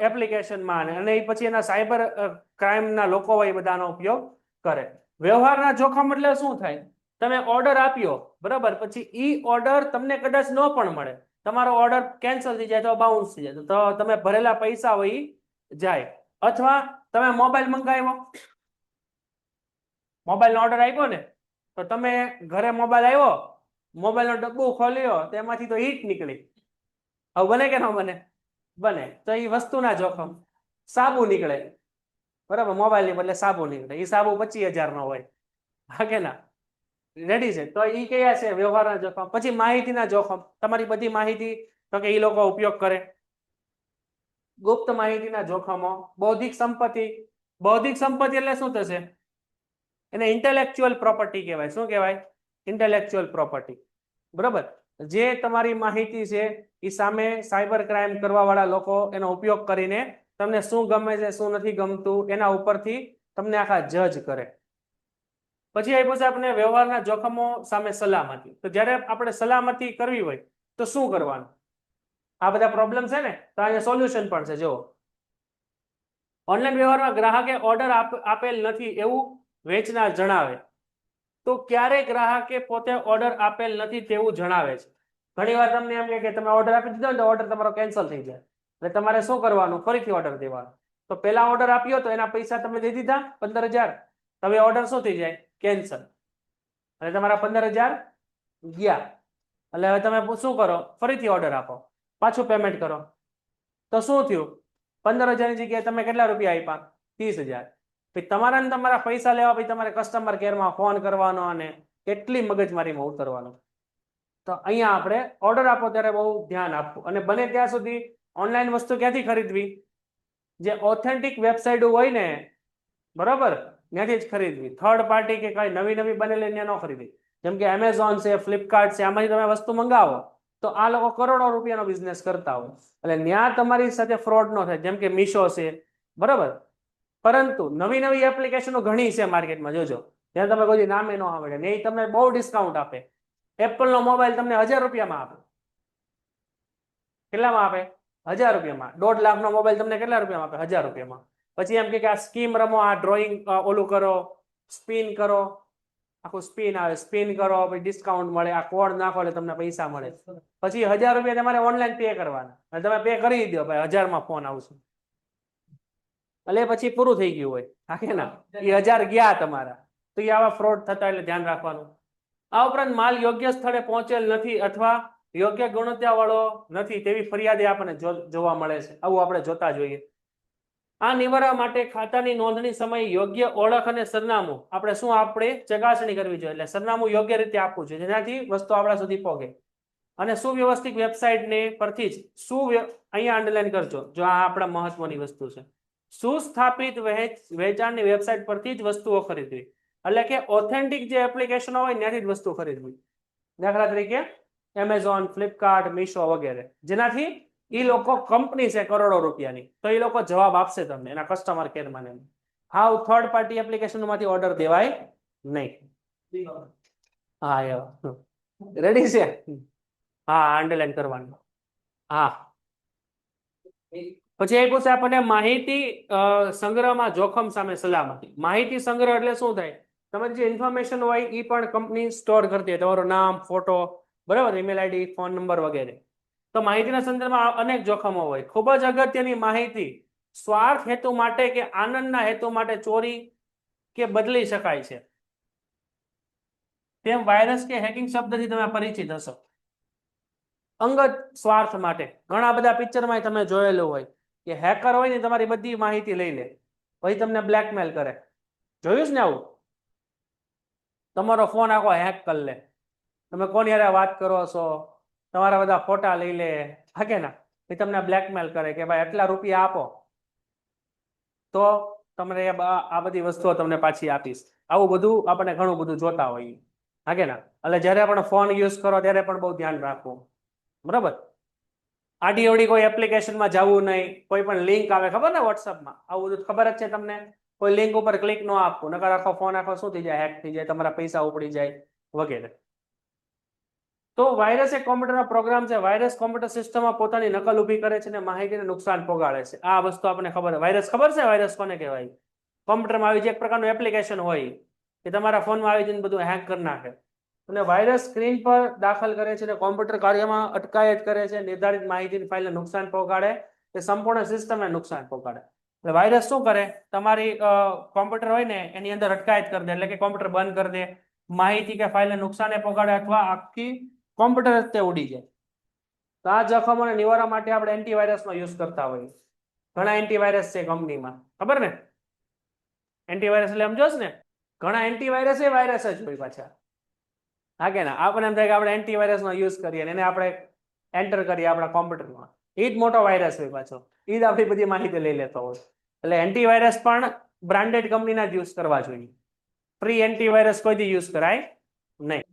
એપ્લિકેશનમાં, અને એ પછી એના સાયબર ક્રાઇમના લોકો હોય બધાનો ઉપયોગ કરે. વ્યવહારના જોખમ એટલે શું થાય? તમે ઓર્ડર આપ્યો, બરાબર, પછી ઈ ઓર્ડર તમને કદાચ ન પણ મળે, તમારો ઓર્ડર કેન્સલ થઈ જાય, તો બાઉન્સ થઈ જાય, તો તમે ભરેલા પૈસા હોય ઈ જાય. અથવા તમે મોબાઈલ મંગાવ્યો, મોબાઈલનો ઓર્ડર આપ્યો ને, તો તમે ઘરે મોબાઈલ આવ્યો, મોબાઈલનો ડબ્બો ખોલ્યો, તેમાંથી તો હીટ નીકળી. હવે બને કે ન બને? બને. તો એ વસ્તુના જોખમ. સાબુ નીકળે, બરાબર, મોબાઈલની બદલે સાબુ નીકળે, એ સાબુ 25,000 નો હોય, હા કે ના? રેડી છે. તો એ કયા છે? વ્યવહારના જોખમ. પછી માહિતીના જોખમ, તમારી બધી માહિતી તો કે એ લોકો ઉપયોગ કરે. ગુપ્ત માહિતીના જોખમો. બૌદ્ધિક સંપત્તિ. બૌદ્ધિક સંપત્તિ એટલે શું થશે? એને ઇન્ટેલેક્ચ્યુઅલ પ્રોપર્ટી કહેવાય. શું કહેવાય? Intellectual property. બરાબર, જે તમારી માહિતી છે એ સામે સાયબર ક્રાઇમ કરવા વાળા લોકો એનો ઉપયોગ કરીને તમને શું ગમે છે, શું નથી ગમતું, એના ઉપરથી તમને આખા જજ કરે. પછી આપ્યું છે આપણે વ્યવહારના જોખમો સામે સલામતી. તો જ્યારે આપણે સલામતી કરવી હોય તો શું કરવાનું? આ બધા પ્રોબ્લેમ છે ને, તો અહીંયા સોલ્યુશન પણ છે. જો ઓનલાઈન વ્યવહારમાં ગ્રાહકે ઓર્ડર આપેલ નથી એવું વેચનાર જણાવે, તો ક્યારેય ગ્રાહકે પોતે ઓર્ડર આપેલ નથી તેવું જણાવે છે. ઘણી વાર તમને એમ કહે કે તમે ઓર્ડર આપી દીધો ને, તો ઓર્ડર તમારો કેન્સલ થઈ જાય, એટલે તમારે શું કરવાનું? ફરીથી ઓર્ડર દેવાનો. તો પહેલા ઓર્ડર આપ્યો તો એના પૈસા તમે દઈ દીધા 15,000, હવે ઓર્ડર શું થઈ જાય? કેન્સલ, અને તમારા 15,000 ગયા. એટલે હવે તમે શું કરો? ફરીથી ઓર્ડર આપો, પાછું પેમેન્ટ કરો. તો શું થયું? 15,000 ની જગ્યાએ તમે કેટલા રૂપિયા આપ્યા? 30,000. પછી તમારા ને તમારા પૈસા લેવા પછી તમારે કસ્ટમર કેરમાં ફોન કરવાનો અને કેટલી મગજમારીમાં ઉતરવાનો. તો અહીંયા આપણે ઓર્ડર આપો ત્યારે બહુ ધ્યાન આપવું, અને બને ત્યાં સુધી ઓનલાઈન વસ્તુ ક્યાંથી ખરીદવી? જે ઓથેન્ટિક વેબસાઇટ હોય ને, બરાબર, ત્યાંથી જ ખરીદવી. થર્ડ પાર્ટી કે કઈ નવી નવી બનેલી ત્યાં ન ખરીદવી. જેમ કે એમેઝોન છે, ફ્લિપકાર્ટ છે, આમાંથી તમે વસ્તુ મંગાવો તો આ લોકો કરોડો રૂપિયાનો બિઝનેસ કરતા હોય, એટલે ત્યાં તમારી સાથે ફ્રોડ ન થાય. જેમ કે મીશો છે, બરાબર. પરંતુ નવી નવી એપ્લિકેશનો ઘણી છે માર્કેટમાં, જોજો, ત્યાં તમે કોઈ નામે ન આવડે ને એ તમને બહુ ડિસ્કાઉન્ટ આપે. એપલનો મોબાઈલ તમને 1,000 રૂપિયામાં આપે. કેટલામાં આપે? 1,000 રૂપિયામાં. 1.5 લાખનો મોબાઈલ તમને કેટલા રૂપિયામાં આપે? 1,000 રૂપિયામાં. પછી એમ કે આ સ્કીમ રમો, આ ડ્રોઈંગ ઓલું કરો, સ્પિન કરો, આખું સ્પિન આવે, સ્પિન કરો, પછી ડિસ્કાઉન્ટ મળે, આ કોડ નાખો એટલે તમને પૈસા મળે. પછી 1,000 રૂપિયા તમારે ઓનલાઈન પે કરવાના, અને તમે પે કરી દો, ભાઈ 1,000માં ફોન આવશે, એટલે પછી પૂરું થઈ ગયું હોય, હા કે ના? એ 1,000 ગયા તમારા. તો એ આવા ફ્રોડ થતા, એટલે ધ્યાન રાખવાનું. આ ઉપરાંત માલ યોગ્ય સ્થળે પહોંચેલ નથી અથવા યોગ્ય ગુણવત્તા વાળો નથી તેવી ફરિયાદ આપણને જોવા મળે છે. આવું આપણે જોતા જોઈએ. આ નિવારવા માટે ખાતાની નોંધણી સમયે યોગ્ય ઓળખ અને સરનામું આપણે ચકાસણી કરવી જોઈએ. એટલે સરનામું યોગ્ય રીતે આપવું જોઈએ, જેનાથી વસ્તુ આપણા સુધી પહોંચે. અને સુવ્યવસ્થિત વેબસાઇટને પરથી જ અહીંયા અંડરલાઈન કરજો, જો આ આપણા મહત્વની વસ્તુ છે. સુસ્થાપિત વેચાણની વેબસાઇટ પરથી જ વસ્તુઓ ખરીદવી, એટલે કે ઓથેન્ટિક જે એપ્લિકેશનો હોય ત્યાંથી જ વસ્તુ ખરીદવી. દાખલા તરીકે એમેઝોન, ફ્લિપકાર્ટ, મીશો વગેરે, જેનાથી એ લોકો કંપની છે કરોડો રૂપિયાની, તો એ લોકો જવાબ આપશે તમને એના કસ્ટમર કેરમાં. હાવ થર્ડ પાર્ટી એપ્લિકેશનમાંથી ઓર્ડર દેવાય નહીં. હા, રેડી છે? હા, અંડરલાઈન કરવાનું. હા, પછી એ પૂછે આપણને માહિતી સંગ્રહમાં જોખમ સામે સલામતી. માહિતી સંગ્રહ એટલે શું થાય? તમારી જે ઇન્ફોર્મેશન હોય એ પણ કંપની સ્ટોર કરતી હોય, તમારું નામ, ફોટો, બરાબર, ઈમેલ આઈડી, ફોન નંબર વગેરે. તો માહિતીના સંદર્ભમાં અનેક જોખમો હોય. ખૂબ જ અગત્યની માહિતી સ્વાર્થ હેતુ માટે કે આનંદના હેતુ માટે ચોરી કે બદલી શકાય છે. તેમ વાયરસ કે હેકિંગ શબ્દથી તમે પરિચિત હશો. અંગત સ્વાર્થ માટે ઘણા બધા પિક્ચરમાં તમે જોયેલું હોય કે હેકર હોય ને તમારી બધી માહિતી લઈ લે, પછી તમને બ્લેકમેલ કરે. જોયું છે ને આવું? તમારો ફોન આખો હેક કરી લે, તમે કોની હારે વાત કરો છો, તમારા બધા ફોટા લઈ લે, હાકે ના, એ તમને બ્લેકમેલ કરે કે ભાઈ આટલા રૂપિયા આપો તો તમને આ બધી વસ્તુઓ તમને પાછી આપીશ. આવું બધું આપણે ઘણું બધું જોતા હોઈએ, હાકે ના. એટલે જ્યારે પણ ફોન યુઝ કરો ત્યારે પણ બહુ ધ્યાન રાખવું, બરાબર. આડી અવડી કોઈ એપ્લિકેશનમાં જવું નહીં, કોઈ પણ લિંક આવે ખબર ને વોટ્સઅપમાં, આવું બધું ખબર જ છે તમને. કોઈ લિંક ઉપર ક્લિક ન આપવું, નકર આખો ફોન આખો શું થઈ જાય, હેક થઈ જાય, તમારા પૈસા ઉપડી જાય વગેરે. તો વાયરસ એક કોમ્પ્યુટરનો પ્રોગ્રામ છે. વાયરસ કોમ્પ્યુટર સિસ્ટમમાં પોતાની નકલ ઊભી કરે છે અને માહિતીને નુકસાન પહોંચાડે છે. આ વસ્તુ આપણને ખબર છે. વાયરસ ખબર છે વાયરસ કોને કહેવાય? કોમ્પ્યુટરમાં આવી જે એક પ્રકારનું એપ્લિકેશન હોય કે તમારા ફોનમાં આવી જઈને બધું હેક કરી નાખે. અને વાયરસ સ્ક્રીન પર દાખલ કરે છે અને કોમ્પ્યુટર કાર્યમાં અટકાયત કરે છે, નિર્ધારિત માહિતીની ફાઇલને નુકસાન પહોંચાડે, તે સંપૂર્ણ સિસ્ટમને નુકસાન પહોંચાડે. એટલે વાયરસ શું કરે, તમારી કોમ્પ્યુટર હોય ને એની અંદર અટકાયત કરી દે, એટલે કે કોમ્પ્યુટર બંધ કરી દે, માહિતી કે ફાઇલને નુકસાન પહોંચાડે અથવા આખી કોમ્પ્યુટર જ તે ઉડી જાય. તો આ જોખમોને નિવારવા માટે આપણે એન્ટીવાયરસનો યુઝ કરતા હોઈએ. ઘણા એન્ટીવાયરસ છે કંપનીમાં, ખબર ને? એન્ટીવાયરસ એટલે સમજો ને, ઘણા એન્ટીવાયરસ એ વાયરસ જ હોય પાછા, હા કે ના. આપણે એમ થાય કે આપણે એન્ટીવાયરસનો યુઝ કરીએ અને એને આપણે એન્ટર કરીએ આપણા કોમ્પ્યુટરમાં, એ જ મોટો વાયરસ હોય પાછો, એ જ આપણી બધી માહિતી લઈ લેતો હોય. એટલે એન્ટીવાયરસ પણ બ્રાન્ડેડ કંપનીના જ યુઝ કરવા જોઈએ. ફ્રી એન્ટીવાયરસ કોઈથી યુઝ કરાય નહીં.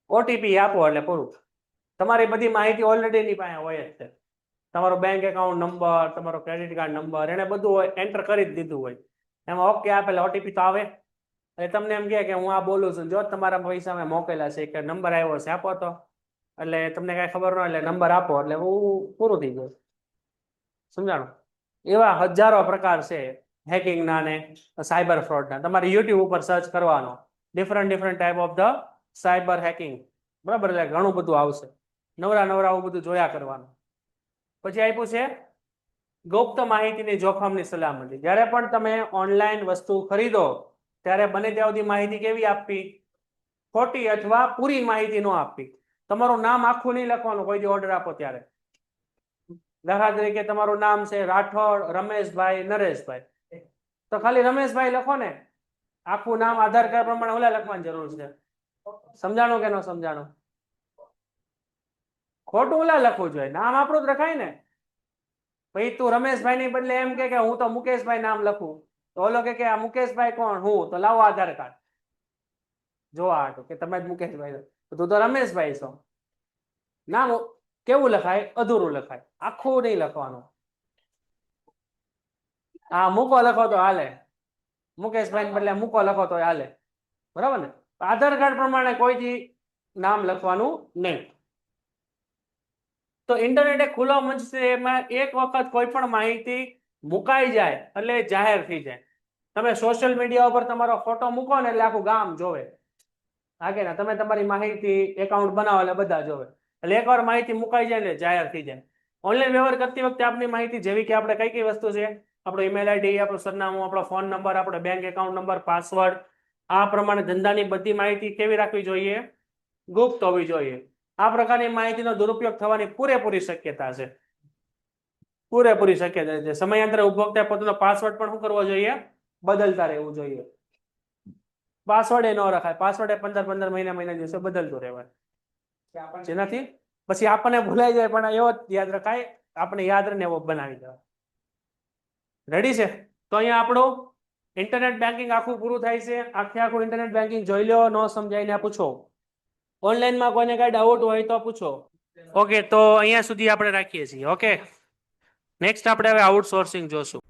ઓટીપી આપો એટલે પૂરું, તમારી બધી માહિતી ઓલરેડી એની પાસે હોય જ છે. તમારો બેંક એકાઉન્ટ નંબર, તમારો ક્રેડિટ કાર્ડ નંબર, એને બધું એન્ટર કરી જ દીધું હોય. એમાં ઓકે આપેલા ઓટીપી તો આવે, એટલે તમને એમ કહે કે હું આ બોલું છું, જો તમારા પૈસા મેં મોકલેલા છે કે નંબર આવ્યો છે આપો તો, એટલે તમને કઈ ખબર ન, એટલે નંબર આપો એટલે હું પૂરું થઈ ગયું. સમજાણું? એવા હજારો પ્રકાર છે હેકિંગના ને સાયબર ફ્રોડના. તમારે યુટ્યુબ ઉપર સર્ચ કરવાનો, different type of the cyber hacking, બરાબર? એટલે ઘણું બધું આવશે. નવરા આવું બધું જોયા કરવાનું. પછી આપ્યું છે ગુપ્ત માહિતીની જોખમની સલામતી. જ્યારે પણ તમે ઓનલાઈન વસ્તુ ખરીદો ત્યારે બને ત્યાં સુધી માહિતી કેવી આપવી? ખોટી અથવા પૂરી માહિતી ન આપવી. તમારું નામ આખું નહીં લખવાનું કોઈ દી ઓર્ડર આપો ત્યારે. દાખલા તરીકે તમારું નામ છે રાઠોડ રમેશભાઈ નરેશભાઈ, તો ખાલી રમેશભાઈ લખો ને, આખું નામ આધાર કાર્ડ પ્રમાણે ઓલા લખવાની જરૂર છે. સમજાણું કે ન સમજાણું? ખોટું ઓલા લખવું જોઈએ, નામ આપણું જ રખાય ને. ભાઈ તું રમેશભાઈ ની બદલે એમ કે હું તો મુકેશભાઈ નામ લખું, તો ઓલો કે આ મુકેશભાઈ કોણ? હું. તો લાવો આધાર કાર્ડ જોવા હાટું કે તમે જ મુકેશભાઈ, તું તો રમેશભાઈ છો. નામ કેવું લખાય? અધૂરું લખાય, આખું નહીં લખવાનું. હા મૂકો લખો તો હાલે, મુકેશભાઈ બદલે મૂકો લખો તો હાલે, બરાબર ને? આધાર કાર્ડ પ્રમાણે કોઈથી નામ લખવાનું નહીં. તો ઇન્ટરનેટ એક ખુલ્લો મંચ છે, એમાં એક વખત કોઈ પણ માહિતી મુકાઈ જાય એટલે જાહેર થઈ જાય. તમે સોશિયલ મીડિયા ઉપર તમારો ફોટો મૂકો ને એટલે આખું ગામ જોવે, હા કે ના? તમે તમારી માહિતી એકાઉન્ટ બનાવો એટલે બધા જોવે. એટલે એકવાર માહિતી મુકાઈ જાય ને જાહેર થઈ જાય. ઓનલાઈન વ્યવહાર કરતી વખતે આપની માહિતી જેવી કે આપણે કઈ વસ્તુ છે, આપણો ઈમેલ આઈડી, આપણું સરનામું, આપણો ફોન નંબર, આપણો બેંક એકાઉન્ટ નંબર, પાસવર્ડ, આ પ્રમાણે ધંધાની બધી માહિતી કેવી રાખવી જોઈએ? ગુપ્ત હોવી જોઈએ. આ પ્રકારની માહિતીનો દુરુપયોગ થવાની પૂરેપૂરી શક્યતા છે, પૂરેપૂરી શક્યતા છે. સમયાંતરે ઉપભોક્તા પોતાનો પાસવર્ડ પણ શું કરવો જોઈએ? બદલતા રહેવું જોઈએ. પાસવર્ડ એ ન રખાય, પાસવર્ડ એ 15 મહિના દિવસે બદલતું રહેવાય, જેનાથી પછી આપણને ભૂલાઈ જાય, પણ એવો યાદ રખાય, આપણે યાદ રહીને એવો બનાવી દેવાય. રેડી છે? તો અહીંયા આપણું ઇન્ટરનેટ બેન્કિંગ આખું પૂરું થાય છે. આખું ઇન્ટરનેટ બેન્કિંગ જોઈ લો, ન સમજાઈને પૂછો. ઓનલાઈનમાં કોઈને કઈ ડાઉટ હોય તો પૂછો. ઓકે, તો અહીંયા સુધી આપણે રાખીએ છીએ. ઓકે, નેક્સ્ટ આપણે હવે આઉટસોર્સિંગ જોશું.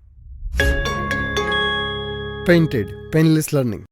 Painted Painless Learning.